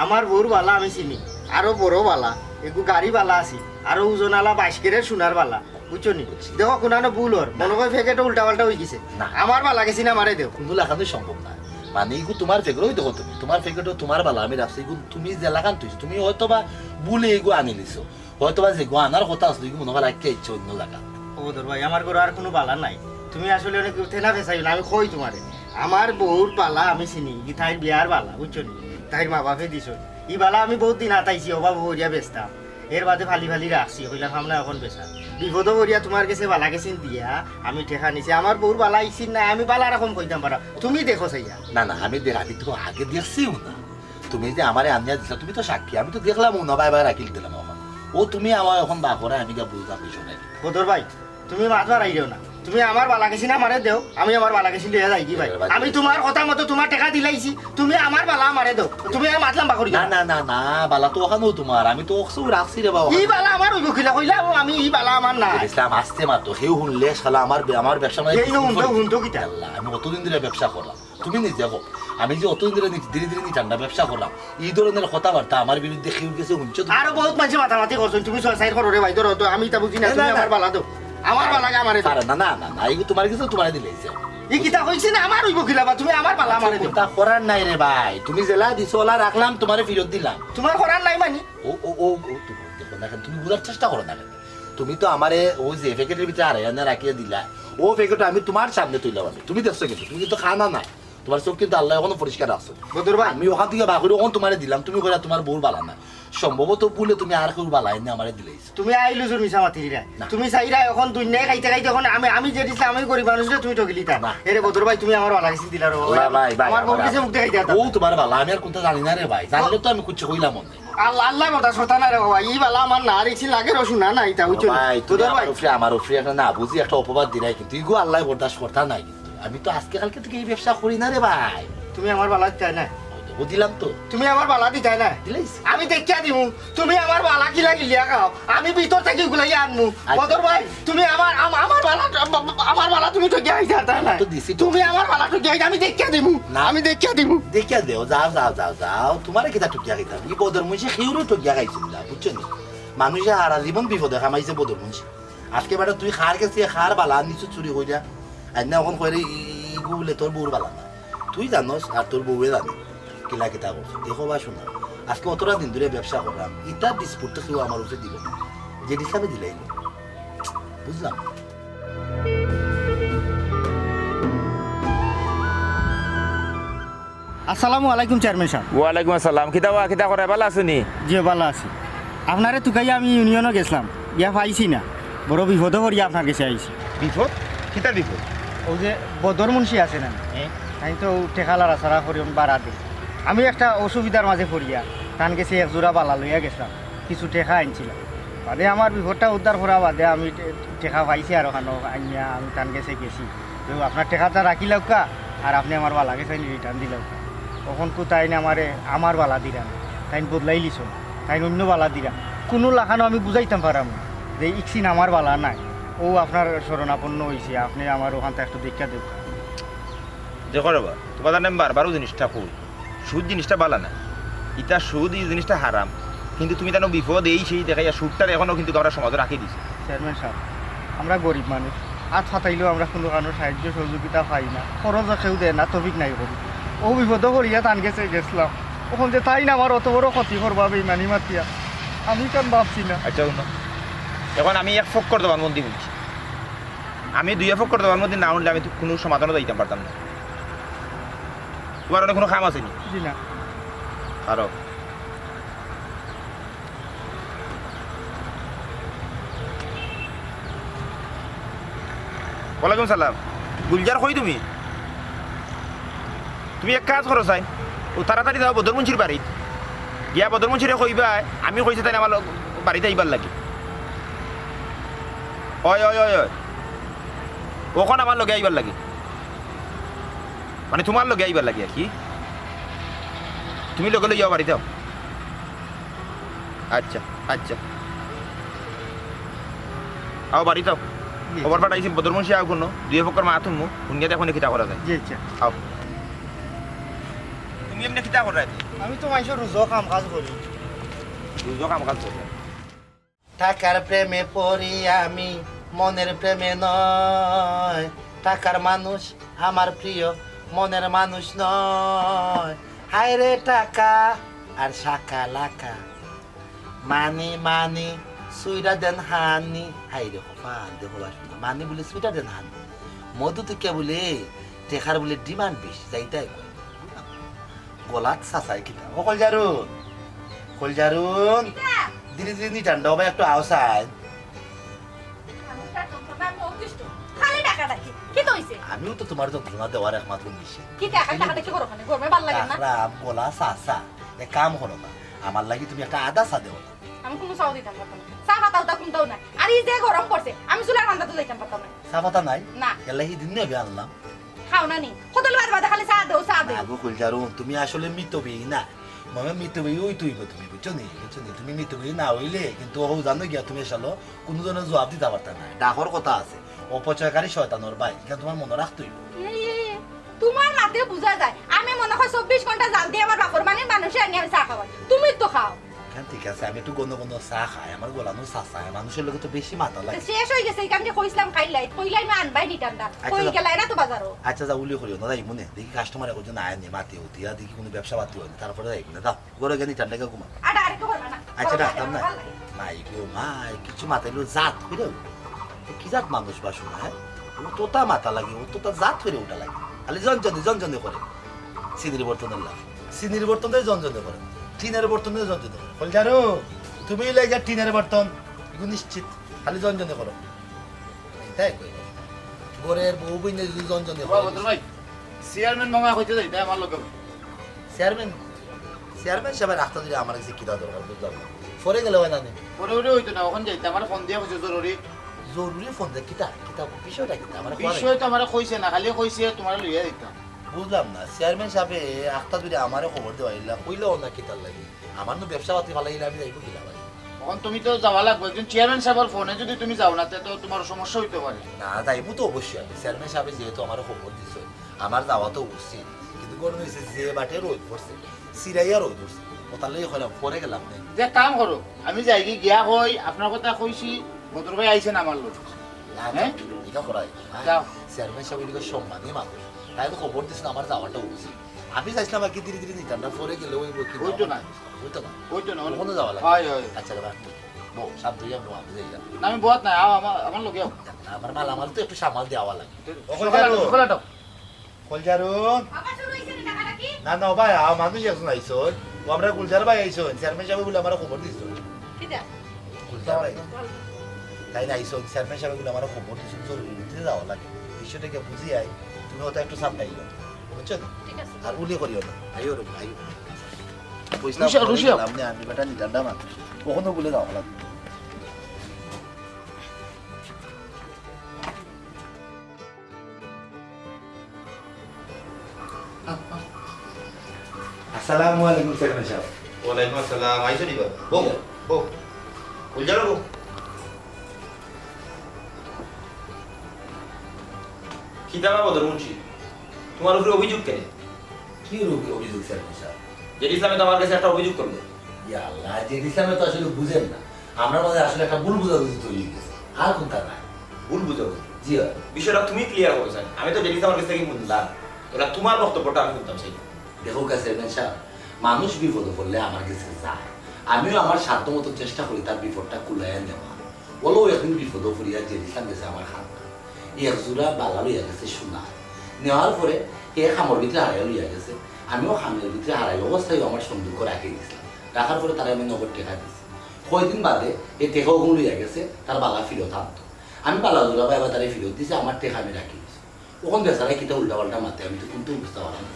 আমার বউর বালা আমি চিনি আরো বড় বালা এগু গাড়ি বালা আছে আরো ওজনালা 22 কেরের সোনার বালা বুঝছো নি দেখো কোনানো ভুল ওর মনে হয় প্যাকেট উল্টা পাল্টা হয়ে গেছে না। আমার বালা গেছি না মারে দেও কোনো লাগানোই সম্ভব না, মানে এগু তোমার ফেগরই দেখো, তুমি তোমার ফেগরও তোমার বালা আমি রাখছি, এগু তুমি যে লাগান তুইছো তুমি হয়তো বা ভুলে এগু আনি লিছো, হয়তো বা যে গো আনার কথা আসলো এগু মনে হয় রাখিয়ে ইচ্ছে অন্য জায়গা। ও বদর ভাই আমার ঘরে আর কোনো বালা নাই, তুমি আসলে অনেক থেনা ফেসাই না আমি কই তোমারে আমার বউর বালা আমি চিনি ই তাইর বিয়ার বালা বুঝছো নি তাইর মা বাপে দিছো ই বালা আমি বহুত দিন আতাইছি অভাব হরিয়া বেচতাম এর বাদে ফালি ফালি রাখছি কইলাম আমরা এখন বেচা বিপদ হরিয়া তোমার কাছে বালা গেছিন দিয়া আমি ঠেকা নিছি আমার বউর বালা আইছিন না আমি বালা রকম কইতাম পারা তুমি দেখো চাইয়া না না আমি তো আগে দেখছিও না, তুমি যে আমারে আনিয়া দিছো তুমি তো সাক্ষী, আমি তো দেখলাম না বাই রাখিল দিলাম এখন, ও তুমি আমার এখন বা করে আমি যা বুঝলাম বিষয় নাই। বদর ভাই তুমি মাছবার আইরেও না তুমি আমার বালা গেছি না মারে দেও আমি আমার বালা গেছি লিয়ে যাই কি ভাই আমি তোমার কথা মতো তোমার টাকা দিলাইছি তুমি আমার বালা মারে দেও তুমি আর মাতলাম বাকরি না না না না বালা তো ওখানেও তোমার, আমি তো ওখানেও রাখছি রে বাবা, ই বালা আমার ওই বকিলা কইলাম আমি ই বালা আমার না ইসলাম আসতে মাত্র সেও শুনলে শালা আমার ব্যবসা মানে এই হুন্টো কিটা আল্লাহ, আমি অতদিন ধরে ব্যবসা করলাম, তুমি নিজে দেখো আমি যে অতদিন ধরে ধীরে ধীরে ঠান্ডা ব্যবসা করলাম, এই ধরনের কথাবার্তা আমার বিরুদ্ধে কেউ গেছে শুনছো তো? আরো বহুত মানুষ মাথামাতি করছেন তুমি ছয় করো রে ভাই ধরো তো আমি তা বুঝি না তুমি আমার বালা দাও আমার বালাকে আমারে দাও আরে না না না না এই তোমার কিছু তোমার দিলেইছে, ই কিতা কইছে না আমার ওই বকিলা বা তুমি আমার বালা আমারে দাও তা করার নাই রে ভাই, তুমি জেলা দিছো ওলা রাখলাম তোমারে ফেরত দিলাম, তোমার করার নাই মানি ও ও ও ও তুমি দেখো না কেন, তুমি বুঝার চেষ্টা করো না কেন, তুমি তো আমারে ওই যে প্যাকেটের ভিতরে আড়াইয়ানা রাখিয়ে দিলা, ও প্যাকেট আমি তোমার সামনে তুইলাম, আমি তুমি দেখছো কিন্তু তুমি কিন্তু খানা না, তোমার চোখ কিন্তু আল্লাহ এখনো পরিষ্কার রাখছো, বদর ভাই আমি ওখান থেকে বাঘুরে ওখান তোমারে দিলাম, তুমি কইরা তোমার বউর বালা না, সম্ভবত বলে তুমি আর কেউ বালা এনে আমারে দিলাইছো। তুমি আইলু জুর মিছা মাতি রে না। তুমি চাইরা এখন দুনিয়ায় খাইতে খাইতে এখন আমি যে দিছিলাম আমি গরিব মানুষ রে তুমি ঠকিলি তা না। এরে বদর ভাই তুমি আমার বালা গেছি দিলা রে ওরা ভাই ভাই আমার বউ কাছে মুখ দেখাইতে ও তোমার বালা আমি আর কোনটা জানি না রে ভাই, জানলে তো আমি কুচ্ছে কইলাম মনে আল্লাহ আল্লাহ কথা সতা না রে বাবা ই বালা আমার না রেছি লাগে রসুন না না এটা বুঝছো ভাই তুমি বদর ভাই আমার উপরে একটা না বুঝি একটা অপবাদ দিলাই, কিন্তু ইগো আল্লাহ বরদাস্ত করতা নাই, কিন্তু আমি তো আজকে কালকে থেকে এই ব্যবসা করি না রে ভাই, তুমি আমার বালা চাই না ও দিলাম তো তুমি আমার বালা দিতাই না দিলাইছি। আমি দেখিয়া দিমু তুমি আমার বালা কিলা গিলিয়া খাও আমি ভিতর থেকে গুলাই আনমু বদর ভাই তুমি আমার বালা তুমি তো গিয়া আইতা না তো দিছি তো। তুমি আমার বালা তো গিয়া আমি দেখিয়া দিমু না। আমি দেখিয়া দিমু দেখিয়া দেও যাও যাও যাও যাও তোমার কিতা টুকিয়া খাইতাম ই বদর মুন্সি খেউরও টুকিয়া খাইছিল না বুঝছো নি, মানুষে হারা জীবন বিপদে খামাইছে বদর মুন্সি, আজকে বেটা তুই খার গেছি খার বালা নিচু চুরি কইরা আইনা এখন কইরে ইগু বলে তোর বউর বালা না, তুই জানোস আর তোর বউয়ে জানে কিলা কিতা করছে, দেখো বা শোনা আজকে অতটা দিন ধরে ব্যবসা করলাম ইটা ডিসপুট তো কেউ আমার উপরে দিল না, যে হিসাবে দিলাই না বুঝলাম। আসসালামু আলাইকুম চেয়ারম্যান সাহেব ওয়ালাইকুম আসসালাম কিতা করে ভালো আছুনি? জি ভালো আছি আপনারে তুকাইয়া আমি ইউনিয়নও গেছিলাম ইয়া পাইছি না বড় বিপদ করিয়া আপনার কাছে আইছি বিপদ কিতা বিপদ? ও যে বদর মুন্সি আছে না আমি তো টেকালার আসারা করি বাড়া দে আমি একটা অসুবিধার মাঝে পড়িয়া তান গেছে এক জোড়া বালা লইয়া গেছিলাম কিছু টেকা আনছিলাম বাদে আমার বিপদটা উদ্ধার করা বাদে আমি টেকা পাইছি আর ওখানে আনিয়া আমি তান গেছে গেছি তো আপনার টেকাটা রাখিলাও কা আর আপনি আমার বালা গেছে রিটার্ন দিলাও কা তখন কো তাই আমারে আমার বালা দিলাম তাই বদলাই লিছ তাই অন্য বালা দিলাম কোনো লাখানো আমি বুঝাইতাম পারাম না যে ইকসিন আমার বালা নাই ও আপনার শরণাপন্ন হয়েছে আপনি আমার ওখান থেকে একটু দেখা দেব দেখো রবা তোমার নাম বারবারও জিনিসটা কই সুদ জিনিসটা বালা না ইটা সুদ এই জিনিসটা হারাম, কিন্তু তুমি জানো বিপদ এই সেই দেখাইয়া সুদটার এখনো কিন্তু আমরা সমাজে রাখি দিছি। চেয়ারম্যান সাহেব আমরা গরিব মানুষ হাত ফাটাইলেও আমরা কোনো কারণে সাহায্য সহযোগিতা পাই না, খরচ কেউ দেয় না তফিক নাই করি ও বিপদ করিয়া টান গেছে গেছিলাম ওখান যে তাই না আমার অত বড় ক্ষতি করবা বেইমানি মাতিয়া আমি কেন ভাবছি না। আচ্ছা শুনো, এখন আমি এক ফক্কর দেওয়ার মধ্যে বলছি, আমি দুই ফক্কর দেওয়ার মধ্যে না উঠলে আমি তো কোনো সমাধানও দিতে পারতাম না। তোমার অনেক কোনো খাম আছে নি? জি না আরো ওয়ালাইকুম সালাম। গুলজার কই তুমি? তুমি এক কাজ করো চাই ও তাড়াতাড়ি যাও বদরমুন্সির বাড়িত গিয়া বদরমুন্সিরে কইবা আমি কইছি তাই আমার বাড়িতে আইবার লাগে ওই ওই ওই ওই ওখানে আমার লগে আইবার লাগে মানে তোমার লগে আইবার লাগে আর কি তুমি লগে লইয়া বাড়ি যাও আচ্ছা আচ্ছা আও বাড়ি যাও খবর পাঠাইছি বদরমুন্সি আও কোনো দুই ফকর মা তুমি শুনিয়া দেখো কিতা করা যায় জি আচ্ছা আও তুমি এমনি কিতা করা আমি তো মাইসো রোজও কাম কাজ করি দুজো কাম কাজ করবে টাকার প্রেমে পড়ি আমি মনের প্রেমে নয় টাকার মানুষ আমার প্রিয় মনের মানুষ নয় হায় রে টাকা আর শাকা লাকা মানি মানি সুইরা দেন হানি হাই রে কপাল দেখো মানি বলে সুইটা দেন হানি মধু তো কে বলে টেকার বলে ডিমান্ড বেশি যাইতাই গলাত সাসাই কিনা ও কলজারুন ধীরে ধীরে নি ঠান্ডা হবে একটু আওসাই খালি টাকা ডাকি কি তো হইছে আমিও তো তোমার যন্ত্রণা দেওয়ার একমাত্র নিশ্চিত কি টাকা টাকা কি করো ওখানে গরমে ভাল লাগে না খারাপ গলা সাসা এক কাম করো না আমার লাগি তুমি একটা আদা চা দেও না আমি কোনো চাও দিতাম পারতাম না চা পাতাও তা কোনটাও নাই আর এই যে গরম পড়ছে আমি চুলার রান্না তো যাইতাম পারতাম না চা পাতা নাই না এলাহি দিন নেবে আনলাম খাও না নি হোটেল বাদ খালি চা দেও চা দেও আগো কলজারুন তুমি আসলে মিতবি না মনে মিতবি ওই তুই তুমি বুঝছো নি তুমি মিতবি না হইলে কিন্তু ও জানো গিয়া তুমি এসালো কোনো জনের জবাব দিতে পারতা না ডাকর কথা আছে অপচয়কারী শয়তানোর ভাই এটা তোমার মনে রাখতেই তোমার মাতে বুঝা যায় আমি মনে হয় 24 ঘন্টা জাল দিয়ে আমার বাপর মানে মানুষে আনি আমি চা খাওয়াই তুমি তো খাও কেন ঠিক আছে আমি একটু গন্ধ গন্ধ চা খাই আমার গোলানো চা চাই মানুষের লোকে তো বেশি মাথা লাগে শেষ হয়ে গেছে এই কামটি কইছিলাম খাইলাই কইলাই না আনবাই নি ঠান্ডা কই গেলাই না তো বাজারও আচ্ছা যা উলি করিও না যাই মনে দেখি কাস্টমার এখন না আয় নি মাতি হতি দেখি কোনো ব্যবসা পাতি হয় তারপরে যাই না দাও গরে গেনি ঠান্ডাকে ঘুমা আটা আরেকটু করবা না আচ্ছা ডাক্তার না মাই গো মাই কিছু মাথায় লো জাত ফিরে কি জাত মানুষ বাসু না হ্যাঁ ও তোতা মাথা লাগে ও তোতা জাত ফিরে ওটা লাগে খালি জনজনে করে সিনির বর্তনের লাভ সিনির বর্তনে জনজনে করে টিনের বর্তনে জনজনে করে বল জানো তুমি লাগে টিনের বর্তন এগুলো নিশ্চিত খালি জনজনে করো তাই কই গোরের বউ বইনে যদি জনজনে করে ভাই চেয়ারম্যান মামা কইতে যাই তাই আমার লগে চেয়ারম্যান সাহেব রাস্তা দিলে আমার কাছে কি দেওয়া দরকার বুঝলাম না পরে গেলে হয় না নে। পরে ওরে হইতো না ওখান যাইতে আমার ফোন দিয়া কইছে জরুরি জরুরি ফোন দে কিতা বিষয়টা কিতা আমার বিষয় তো আমার কইছে না খালি কইছে তোমার লইয়া দিতাম বুঝলাম না চেয়ারম্যান সাহেব আখতা যদি আমারে খবর দেওয়া ইলা কইলেও না কিতার লাগে আমার নো ব্যবসা পাতি ভালো ইলা আমি যাইব কিলা ভাই এখন তুমি তো যাওয়া লাগবে একজন চেয়ারম্যান সাহেবের ফোনে যদি তুমি যাও না তো তোমার সমস্যা হইতে পারে না যাইব তো অবশ্যই আমি চেয়ারম্যান সাহেব যেহেতু আমার খবর দিছে আমার যাওয়া তো উচিত কিন্তু গরম হয়েছে যে বাটে রোদ পড়ছে সিরাইয়া রোদ পড়ছে ওটার লাগে হলাম পরে গেলাম না যে কাম করো আমি যাই গিয়া কই আপনার কথা কইছি বদর ভাই আইছেন আমার লোক হ্যাঁ এটা করাই যাও চেয়ারম্যান সাহেব এদিকে সম্মানী মানুষ তাই তো খবর দিচ্ছেন আমার যাওয়াটা উচিত আমি চাইছিলাম আর কি ধীরে ধীরে নিতাম না পরে গেলে ওই হইতো না হইতো না হইতো না কোনো যাওয়া লাগে হয় হয় আচ্ছা রে বউ সাপ ধুইয়া বউ আমি যাই না আমি বহুত না আমার লোকে আমার মালামাল তো একটু সামাল দেওয়া লাগে খোলাটো কলজারুন বাবা শুরু হইছে নি টাকাটা কি না না ভাই মানুষ একজন আইসো ও আমরা গুলজার ভাই আইসো চেয়ারম্যান সাহেব বলে আমার খবর দিছো কি দা গুলজার ভাই তাই না আইসো চেয়ারম্যান সাহেব বলে আমার খবর দিছো জরুরি দিতে যাওয়া লাগে বিষয়টাকে বুঝি আই তুমি ওটা একটু সামলাইও বুঝছো ঠিক আছে আর উলি করিও না আইও রে আইও রুশিয়া। আমি বেটা নিদান্ডা মানুষ কখনো বলে যাওয়া লাগে আসসালামু আলাইকুম চেয়ারম্যান সাহেব ওয়ালাইকুম আসসালাম আইছো দিবা বউ বউ উলজারো বউ খিদাবা বদরমুন্সি তোমার উপরে অভিযোগ কেন কি অভিযোগ চেয়ারম্যান সাহেব যেটি ইসলামে তোমার কাছে একটা অভিযোগ করবে ইয়া আল্লাহ যে ইসলামে তো আসলে বুঝেন না আমরা মধ্যে আসলে একটা ভুল বুঝাবুঝি তৈরি হয়ে গেছে আর কোনটা নাই ভুল বুঝাবো জি হয় বিষয়টা তুমি ক্লিয়ার করো স্যার আমি তো যেটি আমার কাছ থেকে শুনলাম ওরা তোমার বক্তব্যটা আমি শুনতাম সেই দেখো চেয়ারম্যান সাহেব মানুষ বিপদে পড়লে আমার কাছে যায় আমিও আমার সাধ্য মতো চেষ্টা করি তার বিপদটা কুলাইয়া নেওয়া বলো এখন বিপদে পড়িয়া যে ইসলাম গেছে আমার খান এক জোড়া বালা লইয়া গেছে সোনা নেওয়ার পরে এ খামর ভিতরে হারাইয়া লইয়া গেছে আমিও খামের ভিতরে হারাই অবস্থায় আমার সন্দুক রাখি দিয়েছিলাম রাখার পরে তারা আমি নগদ টেকা দিয়েছি কয়দিন বাদে এই টেকাও গুণ লইয়া গেছে তার বালা ফিরত আনতো আমি বালা জোড়া বা এবার তারা ফিরত দিয়েছি আমার টেকা আমি রাখি দিয়েছি ওখান বেচারা কিটা উল্টা পাল্টা মাতে আমি তো কিন্তু বুঝতে পারলাম না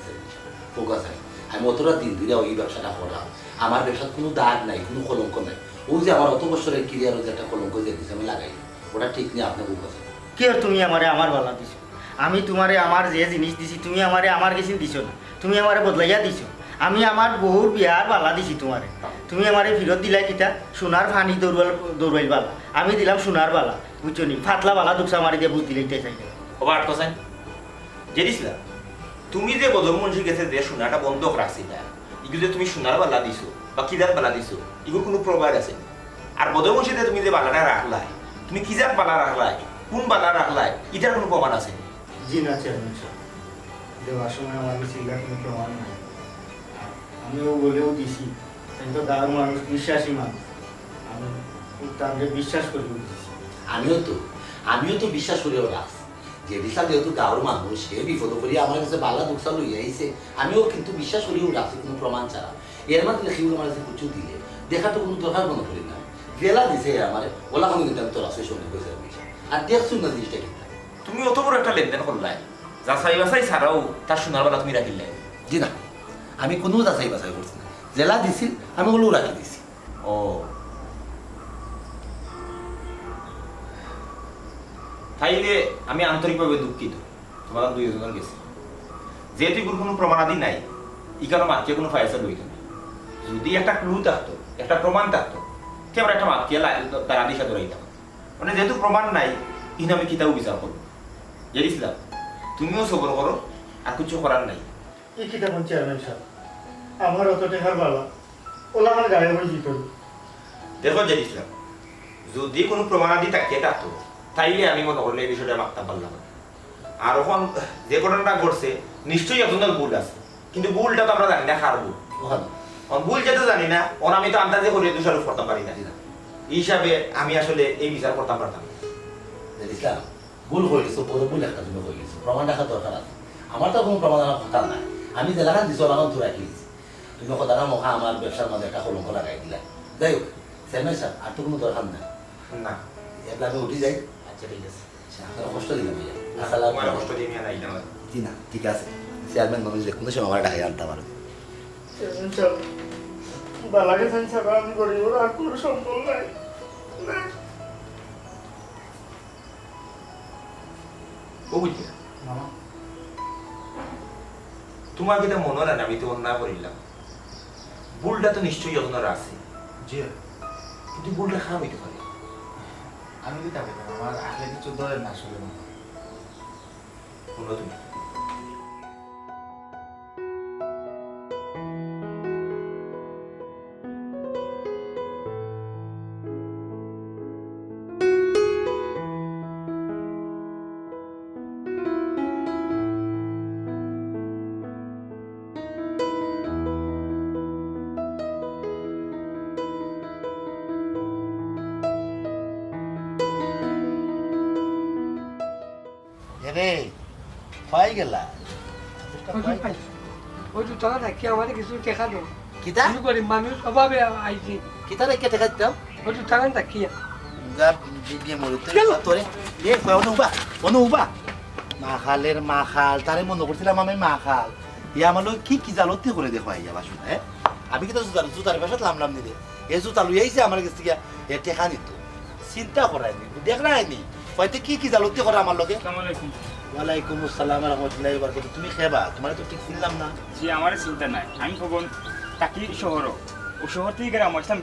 ফোকাস আছে আমি অতটা দিন ধরে ওই ব্যবসাটা করা আমার ব্যবসার কোনো দাগ নাই কোনো কলঙ্ক নাই ও যে আমার অত বছরের ক্রিয়ারও যে একটা কলঙ্ক যে দিয়েছে আমি লাগাই ওটা ঠিক নেই আপনি বুঝতে কি আর তুমি আমারে আমার বালা দিছো? আমি তোমারে আমার যে জিনিস দিছি তুমি আমারে আমার কিছু দিছো না, তুমি আমারে বদলাইয়া দিছো। আমি আমার বহুর বিয়ার বালা দিছি তোমারে, তুমি আমারে ফিরত দিলাই কিতা সোনার ফানি দৌড়াইল বালা, আমি দিলাম সোনার বালা, বুঝছো নি? ফাতলা বালা দুঃখা মারি দিয়ে বুঝ দিলে এটাই চাইলে। ওবার আটকছেন যে দিছিলা তুমি যে বদর মঞ্জির গেছে যে সোনাটা বন্ধক রাখছিলা, এগুলো যে তুমি সোনার বালা দিছো বা কিদার বালা দিছো এগুলো কোনো প্রবাদ আছে? আর বদর মঞ্জিতে তুমি যে বালাটা রাখলাই, তুমি কিজার বালা রাখলাই, কোন বালা রাখলাই, এটার কোনো প্রমাণ আছে? জি না চেয়ারম্যান সাহেব, দেওয়ার সময় আমার মিছিলটা কোনো প্রমাণ নাই। আমিও বলেও দিছি, কিন্তু গাঁর মানুষ বিশ্বাসী মানুষ, আমি তাদের বিশ্বাস করে দিছি। আমিও তো বিশ্বাস করিও রাখছি যে দিশা যেহেতু গাঁর মানুষ সে বিপদ করি আমার কাছে বালা দুঃখা লইয়া আইছে, আমিও কিন্তু বিশ্বাস করিও রাখছি কোনো প্রমাণ ছাড়া। এর মাত্র সেগুলো আমার কাছে কিছু দিলে দেখা তো কোনো দরকার মনে করি না, জেলা দিছে আমার ওলা কোনো কিন্তু আমি তোর আছে শুনে কইছে আর দেখছুন না জিনিসটা কিন্তু। তুমি অত বড় একটা লেনদেন করলাই, যাচাই বাছাই ছাড়াও তার সোনার বালা তুমি রাখিলে? জি না, আমি কোনো যাচাই বাছাই করছি না, জেলা দিছিল আমি ওগুলো রাখি দিছি। ও তাইলে আমি আন্তরিকভাবে দুঃখিত, তোমার দুইজনের গেছে। যেহেতু এগুলো কোনো প্রমাণাদি নাই, ই কারণে মাতকে কোনো ফায়সা লইত না। যদি একটা ক্লু থাকতো, একটা প্রমাণ থাকতো, তে আমরা একটা মাতকে তারা দিশা ধরাইতাম। মানে যেহেতু প্রমাণ নাই, ইন আমি কিতাও বিচার করবো। জেরিসলাম তুমিও সবর করো, আর কিছু করার নাই। এই কি তেমন চেয়ারম্যান সাহেব, আমার অত টেকার বালা ওলা আমার গায়ে বসে দিত। দেখো জেরিসলাম, যদি কোনো প্রমাণাদি থাকে থাকতো, তাইলে আমি মনে করলে এই বিষয়টা মাপতাম পারলাম না। আর এখন যে ঘটনাটা ঘটছে নিশ্চয়ই একজনের ভুল আছে, কিন্তু ভুলটা তো আমরা জানি না কার ভুল। ভুল যেটা জানি না ওর আমি তো আন্দাজে করে দোষারোপ করতে পারি না। এই হিসাবে আমি আসলে এই বিচার করতে পারতাম না। ইসলাম ভুল হয়ে গেছো, বড় ভুল একটা তুমি হয়ে গেছো, প্রমাণ রাখার দরকার আছে। আমার তো কোনো প্রমাণ রাখার কথা নাই, আমি যে লাগান দিছো লাগান তো রাখি দিছি। তুমি কথাটা মহা আমার ব্যবসার মধ্যে একটা কলঙ্ক লাগাই দিলা। যাই হোক চেয়ারম্যান স্যার আর তো কোনো দরকার নাই না, এবার আমি উঠি যাই। আচ্ছা ঠিক আছে, আপনারা কষ্ট দিলাম ভাইয়া। তোমার কষ্ট দিয়ে নিয়ে নাই না। জি না ঠিক আছে, চেয়ারম্যান মানুষ যে কোনো সময় আমার ডাকে আনতে পারো। চেয়ারম্যান সাহেব, বালাকে সাইন ছাড়া আমি করি ওর আর কোনো সম্ভব নাই। ও বুঝলি তোমার যেটা মনে হয় না আমি তো অন্যায় করিলাম, ভুলটা তো নিশ্চয়ই আপনার আছে। জি কিন্তু ভুলটা খারাপ হইতে পারে। আমি দিতে পারি না, আমার আসলে কিছু ধরেন না আসলে। শুনো তুমি, রে পাই গেলা ওই তো টাকা থাকি আমাদের কিছু টেকা দাও, কিতা কিছু গরিব মানুষ অভাবে আইছি, কিতা রেখে দেখা দিতাম ওই তো টাকা থাকি যা বিয়ে মরিতে তোরে এ অনুবা মাখালের মাখাল তারে মনে করছিলাম আমি মাখাল ইয়া আমার কি কি জালতি করে দেখো আইয়া বাসু হ্যাঁ আমি কিন্তু জুতার পেশাত লামলাম নি রে এই জুতা লুই আইছে আমার কাছ থেকে এ টেকা নিত চিন্তা করায়নি দেখ রায়নি হয়তো কি কি জালতি করে আমার লগে। ওয়ালাইকুম আসসালাম রহমতুল্লাহি ওয়া বারাকাতুহু। তুমি খেবা তোমার তো ঠিক চিনলাম না। জি আমার চিন্তা নাই, আমি খবর থাকি শহর, ও শহর থেকে গেলে আমার ইসলাম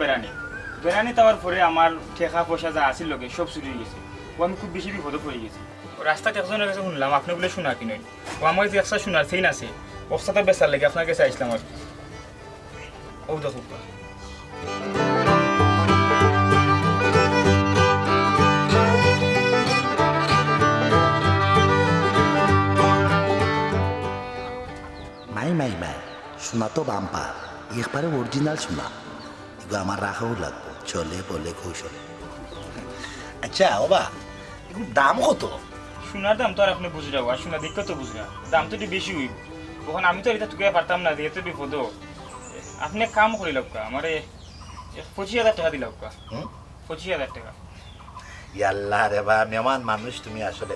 বেড়ানি তাওয়ার পরে আমার ঠেকা পয়সা যা আছিল লগে সব চুরি হয়ে গেছে। ও আমি খুব বেশি বিপদে পড়ে গেছি। রাস্তাতে একজনের কাছে শুনলাম আপনি বলে শোনা কিনে, ও আমার যে একটা শোনার সেইন আছে ওর বেচার লেগে আপনার কাছে আসলাম আর ও দেখো। মাই শোনা তো বাম্পার একবারে অরিজিনাল শোনা, এগুলো আমার রাখাও লাগবে, চলে বলে কৌশল। আচ্ছা ওবা এগুলো দাম কত? শোনার দাম তো আর আপনি বুঝে যাবো, আর শোনা দেখতে তো বুঝরা দাম তো একটু বেশি হইব। ওখানে আমি তো এটা টুকে পারতাম না, দিয়ে তো বিপদ। আপনি এক কাম করি লোকা আমার 25,000 টাকা দিল, 25,000 টাকা। ইয়াল্লাহ রে বা মেমান মানুষ তুমি, আসলে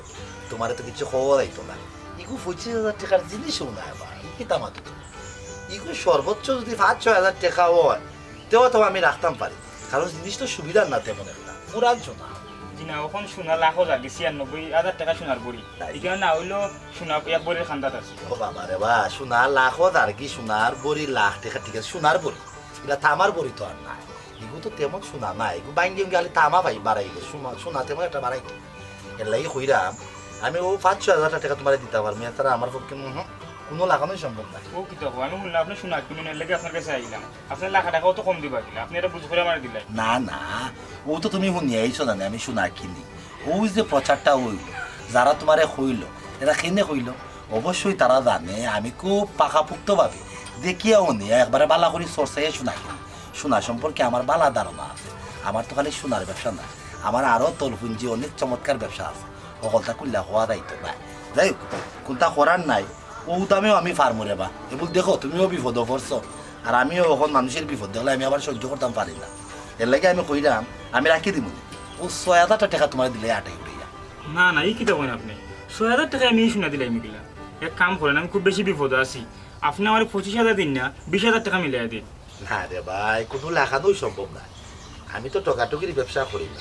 তোমার তো কিছু খবর আইতো না। এগুলো 25,000 টাকার জিনিসও না বা কি দাম তো এগুলো সর্বোচ্চ যদি 5-6,000 টাকা হয় তেও তো আমি রাখতাম পারি, কারণ জিনিস তো সুবিধার না তেমন একটা পুরান শোনা। জি না এখন সোনা লাখও লাগে 96,000 টাকা সোনার বড়ি এখানে না হইলো সোনা এক বড়ির খান্দাত আছে ও বাবা রে বা সোনার লাখত আর কি সোনার বড়ি লাখ টাকা ঠিক আছে সোনার বড়ি এটা তামার বড়ি তো আর নাই এগুলো তো তেমন সোনা নাই এগুলো বাইঙ্গি গেলে তামা পাই বাড়াইবে সোনা তেমন একটা বাড়াই এর লাগে কইরাম আমি ও 5-6 হাজার টাকা তোমার দিতে পারবো তারা আমার পক্ষে কোনো লাগানোই সম্ভব না ও কি তো আমি বললাম আপনি সোনা কিনে লেগে আপনার কাছে আইলাম আপনার লাখ টাকাও তো কম দিবা কিনা আপনি এটা বুঝ করে আমার দিলেন না না ও তো তুমি শুনিয়ে আইছো না আমি সোনা কিনি ওই যে প্রচারটা হইল যারা তোমারে হইল এরা কিনে হইল অবশ্যই তারা জানে আমি খুব পাকাপুক্তভাবে দেখিয়া শুনিয়া একবারে বালা করে চর্চাই সোনা কিনি সোনা সম্পর্কে আমার বালা ধারণা আছে আমার তো খালি সোনার ব্যবসা না আমার আরও তলপুঞ্জি অনেক চমৎকার ব্যবসা আছে সকলটা কুল্লা হওয়া দায়িত্ব নাই যাই হোক কোনটা করার নাই ও দামেও আমি পারমু রে বা এবং দেখো তুমিও বিপদ পড়ছো আর আমিও এখন মানুষের বিপদ দেখলে আমি আবার সহ্য করতাম পারি না এর লাগে আমি কইরাম আমি রাখি দিব ও 6,000 টাকা তোমার দিলে আটাই উঠাইয়া না না এই কি দেখেন আপনি 6,000 টাকা আমি সোনা দিলাই মিলা এক কাম করেন আমি খুব বেশি বিপদ আছি আপনি আমার 25,000 দিন না 20,000 টাকা মিলাই দিন না রে ভাই কোনো লেখানোই সম্ভব না আমি তো টকাটকির ব্যবসা করি না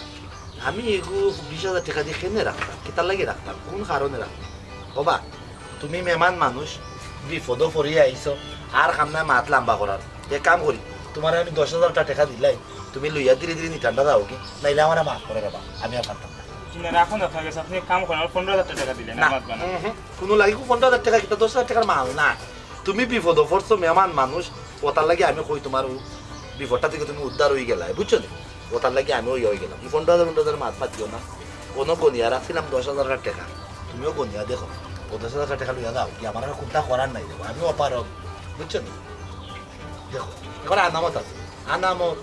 আমি এগুলো 20,000 টাকা দিয়ে কেনে রাখতাম কেতার লাগে রাখতাম কোন কারণে রাখতাম বাবা তুমি মেহমান মানুষ বিপদও পড়িয়ে আইছো আর কাম নাই মাত লাম্বা করার এক কাম করি তোমার আমি 10,000 টাকা দিলাই তুমি লইয়া ধীরে ধীরে নিটানটা দাও কি নাইলে আমার মাফ করে বাবা আমি আর পারতাম না কিনা রাখুন আপনার কাছে আপনি কাম করেন 15,000 টাকা দিলেন না, আমার বানা কোনো লাগি 15,000 টাকা কিতা 10,000 টাকার মাল না তুমি বিপদ পড়ছো মেহমান মানুষ ওটার লাগে আমি কই তোমার বিপদটা থেকে তুমি উদ্ধার হয়ে গেলা বুঝছো না ওটার লাগে আমি ওই হয়ে গেলাম 15,000 মাত পাতিও না কোনো গনিয়া রাখছিলাম 10,000 টাকা তুমিও গনিয়া দেখো ও 10,000 টাকা লইয়া দাও কি আমার আর কোনটা করার নাই দেখো আমিও অপারক বুঝছো না দেখো এখন আনামত আছে আনামত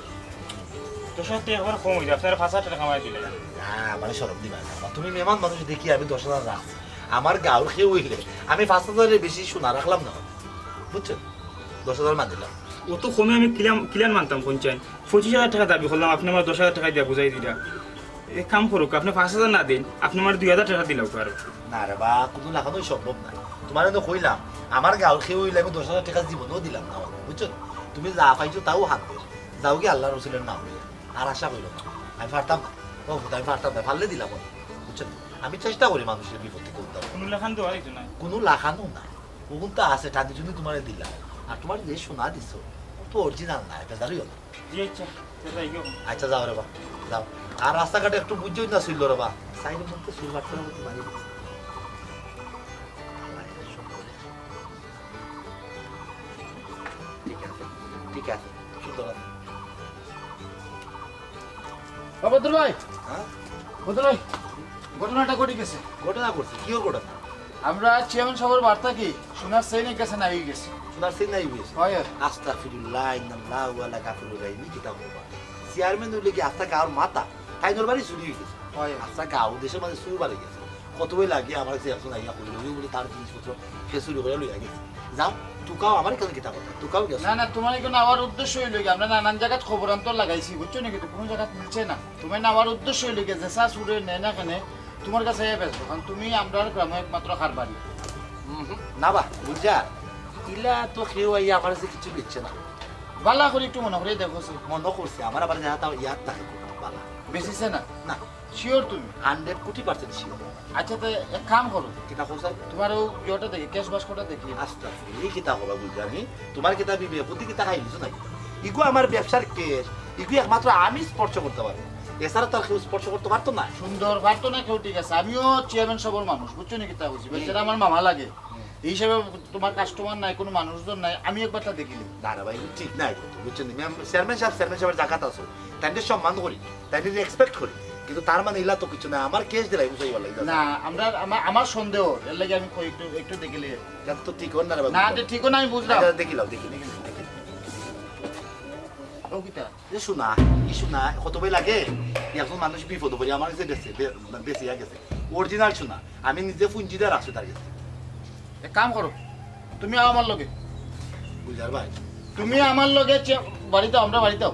তো সত্যি একবার কম হয়ে যায় আপনার 5,000 টাকা আমায় দিলেন না মানে সরব দিবা না তুমি মেহমান মানুষ দেখি আমি 10,000 রাখছি আমার গাঁর খেয়ে হইলে আমি 5,000-এর বেশি সোনা রাখলাম না বুঝছো 10,000 মান দিলাম ও তো কমে আমি কিলান মানতাম পঞ্চায়েত 25,000 টাকা দাবি করলাম আপনি আমার 10,000 টাকা দিয়ে বুঝাই দিলা এক কাম করুক আপনি 5,000 না দিন আপনি আমার 2,000 টাকা দিলাও আরো না রে বা কোনো লাগানোই সম্ভব না তোমার তো কইলাম আমার গাঁর খেয়ে হইলে আমি 10,000 টাকা জীবনও দিলাম না বুঝছো তুমি যা পাইছো তাও হাত দে যাও কি আল্লাহ রসুলের নাম হইলে আর আশা করিল না আমি পারতাম না ও আমি পারতাম না পারলে দিলাম বুঝছো আমি চেষ্টা করি মানুষের বিপদ থেকে উদ্ধার কোনো লেখান তো হয়তো না কোনো লাখানো না ওগুন তো আছে টাদি জন্য তোমার দিলাম আর তোমার যে সোনা দিছো ও তো অরিজিনাল না বেজারই হলো জি আচ্ছা সেটাই গো আচ্ছা যাও রে বা যাও আর রাস্তাঘাটে একটু বুঝছই না ছিল রে বা সাইডের মধ্যে সুর কাটতে হবে তো বাড়ি ঠিক আছে ঠিক আছে সুন্দর আছে বদর ভাই হ্যাঁ বদর ভাই ঘটনাটা ঘটে গেছে ঘটনা করছি কি ঘটনা আমরা চেয়ারম্যান সাহেবের বার্তা কি সোনার সেইনে গেছে না হয়ে গেছে সোনার সিন নাই হয়েছে হয় আর আস্তাগফিরুল্লাহ ইন্নাল্লাহু ওয়া লা গাফুরুর রাহিম কিতাব বাবা চেয়ারম্যান হইলে কি আস্তা গাঁর মাথা তাইনোর বাড়ি চুরি হয়ে গেছে হয় আস্তা গাঁও দেশের মাঝে চুর বাড়ি গেছে কতই লাগে আমার কাছে একজন আইয়া করিল বলে তার জিনিসপত্র সে চুরি করে লইয়া গেছে যাও টুকাও আমার কেন কিতাব কথা টুকাও গেছে না না তোমার এখানে আমার উদ্দেশ্য হইল কি আমরা নানান জায়গায় খবরান্তর লাগাইছি বুঝছো নাকি তো কোনো জায়গায় মিলছে না তুমি না আমার উদ্দেশ্য হইল কি যে চা সুরে নেয় না কেন তোমার কাছে বেসবো কারণ তুমি আমরা গ্রামে একমাত্র খারবারি না বা বুঝা ইলা তো কেউ আইয়া আমার কাছে কিছু দিচ্ছে না বালা করে একটু মনে করে দেখো মনে করছে আমার আবার যাহা তাও ইয়াদ থাকে বালা বেশিছে না না শিওর তুমি 100% শিওর আচ্ছা তো এক কাম করো কিতা কোসাই তোমার ও ইয়েটা দেখি ক্যাশ বাস্কটা দেখি আস্তা এই কিতা হবা বুঝা আমি তোমার কিতা বিবে প্রতি কিতা খাই বুঝছো নাকি ইগো আমার ব্যবসার কেস ইগো একমাত্র আমি স্পর্শ করতে পারবো এছাড়া তো আর কেউ স্পর্শ করতে পারতো না সুন্দর পারতো না কেউ ঠিক আছে আমিও চেয়ারম্যান সবর মানুষ বুঝছো নাকি তা বুঝছি বেচারা আমার মামা লাগে এই হিসাবে তোমার কাস্টমার নাই কোনো মানুষজন নাই আমি একবার তা দেখিলি দাদা ভাই ঠিক নাই বুঝছেন চেয়ারম্যান সাহেবের জায়গাতে আসো তাদের সম্মান করি তাদের এক্সপেক্ট করি কিন্তু তার মানে ইলা তো কিছু না আমার কেস দিলাই বুঝাই ভালো না আমরা আমার সন্দেহ এর লাগে আমি কই একটু একটু দেখিলি যাতে তো ঠিক হন না রে বাবু না যে ঠিকও না আমি বুঝলাম দেখিলাম দেখি ও কিতা যে শোনা ই শোনা কত বই লাগে এখন মানুষ বিপদ পড়ি আমার কাছে গেছে বেশি গেছে অরিজিনাল শোনা আমি নিজে পুঞ্জি দিয়ে রাখছি তার কাছে এক কাম করো তুমি আমার লগে বুঝার ভাই তুমি আমার লগে বাড়িতে আমরা বাড়িতে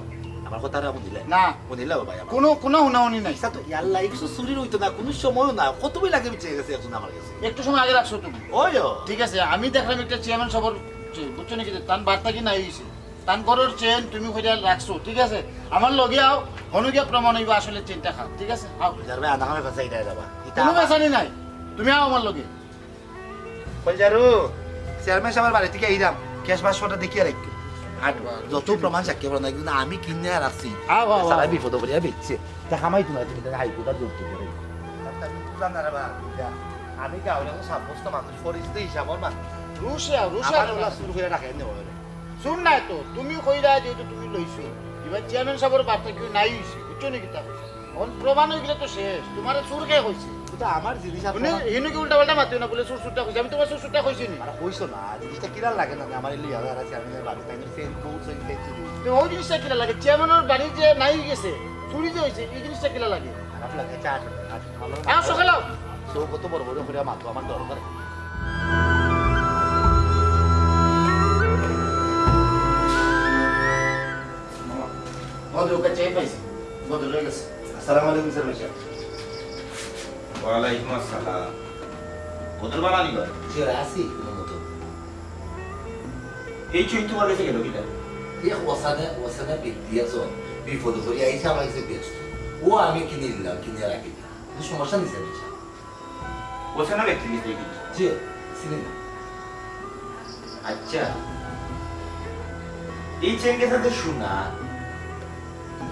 আমার কথা আর দিলে না দিলে ভাই আমার কোনো কোনো হুনাহুনি নাই তো ইয়াল্লা একশো চুরির হইতো না কোনো সময়ও না কত বই লাগে বিচে গেছে এখন আমার কাছে একটু সময় আগে রাখছো তুমি ওই ঠিক আছে আমি দেখলাম একটা চেয়ারম্যান সবর বুঝছো নাকি তান বার্তা কি নাই হয়েছে তান করোর চেন তুমি হইয়া রাখছো ঠিক আছে আমার লগে আও হনুকিয়া প্রমাণ হইব আসলে চেন টাকা ঠিক আছে আও যার ভাই আধা ঘন্টা কাছে এটা যাবা কোনো বেসানি নাই তুমি আও আমার লগে কলজারু চেয়ারম্যান সাহেবের বাড়ি থেকে এইরাম ক্যাশ বাক্সটা দেখিয়ে রাখি আর যত প্রমাণ সাক্ষী প্রমাণ কিন্তু আমি কিনে রাখছি আও, আও, আও। সারা বিপদ করিয়া বেচছে দেখামাই তোমার তুমি হাইকোর্টার যুক্ত করে বুঝলাম না রে বা আমি গাঁৱলীয়া সাব্যস্ত মানুষ পরিচিত হিসাবর মানুষ রুশিয়া রুশিয়া আমার শুরু করে রাখেন নেওয়া শুন নাই তো তুমি কইরা যেহেতু তুমি লইছো এবার চেয়ারম্যান সাহেবের বার্তা কেউ নাই হইছে বুঝছো নাকি তা এখন প্রমাণ হয়ে গেলে তো শেষ তোমার সুর কে হইছে এটা আমার জিনিস তুমি হিনুকে উল্টা পাল্টা মাতিও না বলে সুর সুরটা কইছে আমি তোমার সুর সুরটা কইছি নি আর কইছো না জিনিসটা কিরাল লাগে না আমার এই লিয়া আর চেয়ারম্যানের বাড়ি তাই ফেন বহুত ফেন তো ওই জিনিসটা কিলা লাগে চেয়ারম্যানের বাড়ি যে নাই গেছে চুরি যে হইছে এই জিনিসটা কিলা লাগে খারাপ লাগে চা ভালো আও সকালে আও। সো কত বড় বড় করে মাতো আমার দরকার ভদ্রকে চেয়ে পাইছি ভদ্র হয়ে গেছে আসসালামু আলাইকুম স্যার মেশা ওয়ালাইকুম আসসালাম বদল বানা নিবা জি আসি কোনো মতো এই চুই তোমার কাছে গেল কিটা এই ওসানে বিদ্যা বিপদ করে আইসা আমার কাছে বেস্ট ও আমি কিনে দিলাম কিনে রাখি কোনো সমস্যা নেই স্যার মেশা ওখানে ব্যক্তি দিতে কি জি সিনেমা আচ্ছা এই চেঙ্গের সাথে শোনা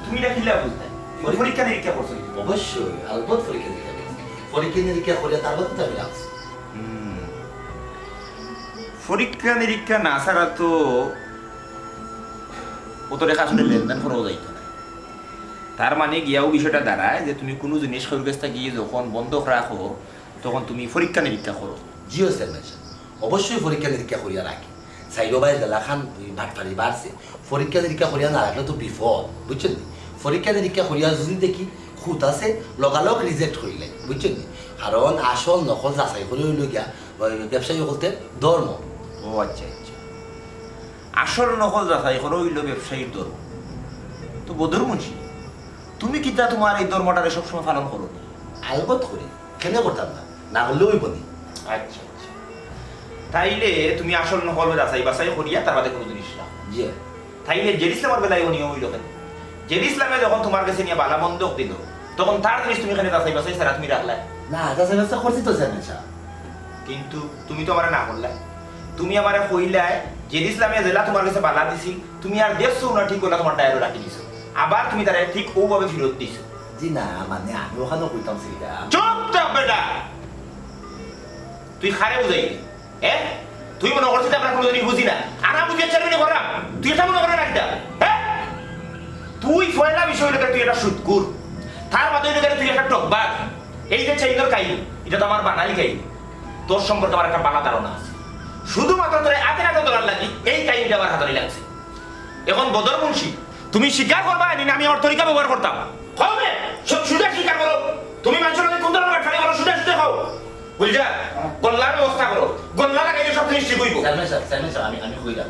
তুমি এটা কিলা বুঝতে পরীক্ষা নিরীক্ষা করছো অবশ্যই আলবত পরীক্ষা নিতে হবে পরীক্ষা নিরীক্ষা করে তারপর তো আমি রাখছি পরীক্ষা নিরীক্ষা না ছাড়া তো অত রেখা আসলে লেনদেন করাও যাইতো না তার মানে গিয়াও বিষয়টা দাঁড়ায় যে তুমি কোনো জিনিস সরকার গিয়ে যখন বন্ধ রাখো তখন তুমি পরীক্ষা নিরীক্ষা করো জিও স্যার মেশা অবশ্যই পরীক্ষা নিরীক্ষা করিয়া রাখি সাইডো বাই জেলাখান ভাটফারি বাড়ছে পরীক্ষা নিরীক্ষা করিয়া না রাখলে তো বিপদ বুঝছেন পরীক্ষা নিরীক্ষা করিয়া যদি দেখি খুঁত আছে লগালগ রিজেক্ট হইলে বুঝছেন কারণ আসল নকল যাচাই করে হইল গিয়া ব্যবসায়ী হতে ধর্ম ও আচ্ছা আচ্ছা আসল নকল যাচাই করো হইল ব্যবসায়ীর ধর্ম তো বদর মুন্সি তুমি কিতা তোমার এই ধর্মটারে সবসময় পালন করো আলবত করি কেন করতাম না না হলেও হইব নি আচ্ছা আচ্ছা তাইলে তুমি আসল নকল যাচাই বাছাই করিয়া তার বাদে কোনো জিনিস না জি তাইলে জেড ইসলামের বেলায় ও নিয়ম হইল কেন জেড ইসলামে যখন তোমার কাছে নিয়ে বালা বন্ধক দিল তখন তার জিনিস তুমি এখানে যাচাই বাছাই ছাড়া তুমি রাখলা না যাচাই ব্যবস্থা করছি তো স্যার মেশা কিন্তু তুমি তো আমার না করলা তুমি আমার কইলাই জেড ইসলামে জেলা তোমার কাছে বালা দিছি তুমি আর দেখছো না ঠিক ওলা তোমার ডায়রো রাখি দিছো আবার তুমি তারা ঠিক ওভাবে ফেরত দিছো জি না মানে আমি ওখানেও কইতাম সেটা চুপ থাক বেটা তুই খারে বুঝাইলি তুই মনে করছিস আমরা কোনো জিনিস বুঝি না আর আমি বুঝে চালিয়ে করাম তুই এটা মনে করে রাখতা তুই পয়লা বিষয় লোকের তুই এটা সুৎকুর তার বাদে লোকের তুই একটা টকবাগ এই যে চাইদর কাই এটা তো আমার বাঙালি কাই তোর সম্পর্কে আমার একটা বালা ধারণা আছে শুধুমাত্র তোর হাতে হাতে দোলার লাগি এই কাহিনীটা আমার হাতে লাগছে এখন বদর মুন্সি তুমি স্বীকার করবা না আমি আমার তরিকা ব্যবহার করতাম হবে সব সুদা স্বীকার করো তুমি মানুষের কোন ধরনের ঠাড়ি করো সুদা সুদা খাও বুঝলা গল্লার ব্যবস্থা করো গল্লা লাগাইলে সব জিনিস ঠিক হইব স্যার মেশা আমি কইলাম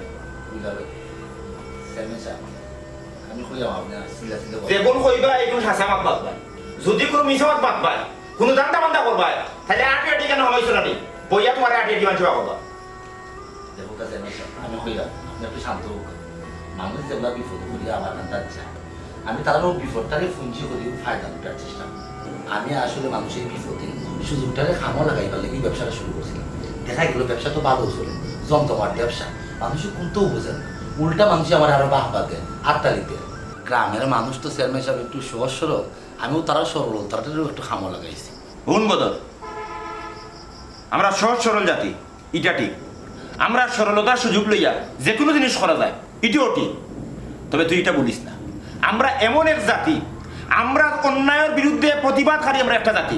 স্যার মেশা আমি কইলাম আপনার সিলা সিলা যেগুন কইবা এগুন হাসা মাত বাতবা যদি কোনো মিছা মাত বাতবা কোনো দান্দা বান্দা করবা তাহলে আটি আটি কেন হইছ না বইয়া তোমার আটি আটি মানুষ করবা দেখো স্যার মেশা আমি কইলাম আপনি একটু শান্ত হোক মানুষ যেগুলা বিপদ করিয়া আমার আন্দাজ যায় আমি তারও বিপদটারে পুঞ্জি করিও ফায়দা লুটার চেষ্টা করি আমি আসলে মানুষের বিপদে সুযোগটারে খামো লাগাইবার লাগি ব্যবসাটা শুরু করছিলাম দেখা গেল ব্যবসা তো বাদও চলে জমজমাট ব্যবসা মানুষের কোনটাও বোঝেন না উল্টা মানুষ আমার আরো বাহবা দেন আটটালিতে গ্রামের মানুষ তো চেয়ারম্যান সাহেব একটু সহজ সরল আমিও তারা সরল তারাটারও একটু খামো লাগাইছি হুন বদল আমরা সহজ সরল জাতি এটা ঠিক আমরা সরলতার সুযোগ লইয়া যে কোনো জিনিস করা যায় এটিও ঠিক তবে তুই এটা বলিস না আমরা এমন এক জাতি আমরা অন্যায়ের বিরুদ্ধে প্রতিবাদকারী আমরা একটা জাতি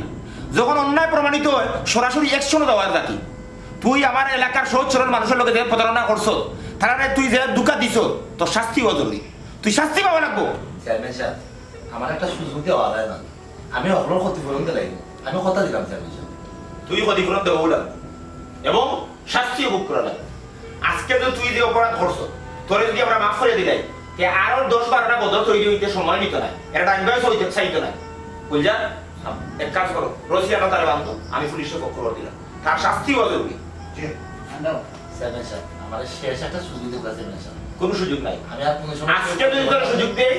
যখন অন্যায় প্রমাণিত হয় সরাসরি অ্যাকশন দেওয়ার জাতি তুই আমার এলাকার সহজ সরল মানুষের লোকে যে প্রতারণা করছো তারা তুই যে দুকা দিছ তোর শাস্তি হওয়া জরুরি তুই শাস্তি পাওয়া লাগবো চেয়ারম্যান সাহেব আমার একটা সুযোগ দেওয়া যায় না আমি অপর ক্ষতিপূরণ দিলাই আমি কথা দিলাম চেয়ারম্যান সাহেব তুই ক্ষতিপূরণ দেবো লাগবে এবং শাস্তিও ভোগ করা লাগবে আজকে তো তুই যে অপরাধ করছো তোরে যদি আমরা মাফ করে দিলাই আরো 10-12টা বদল তৈরি হইতে সময় নিত না এটা টাইমবাইজ হইতে চাইতো না বুঝলা এক কাজ করো রসিয়ানো তার বান্ধব আমি পুলিশের পক্ষ করে দিলাম তার শাস্তি হওয়া জরুরি চেয়ারম্যান সাহেব আমার শেষ একটা সুযোগ দেওয়া চেয়ারম্যান সাহেব কোনো সুযোগ নাই আমি আর কোনো সময় আজকে যদি তোর সুযোগ দেই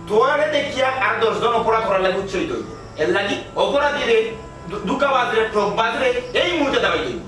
তোয়ারে দেখিয়া আর 10 জন অপরাধ করার লাগে উৎসাহিত হইব এর লাগি অপরাধীরে দুকাবাজরে ঠকবাজরে এই মুহূর্তে দাবাই হইব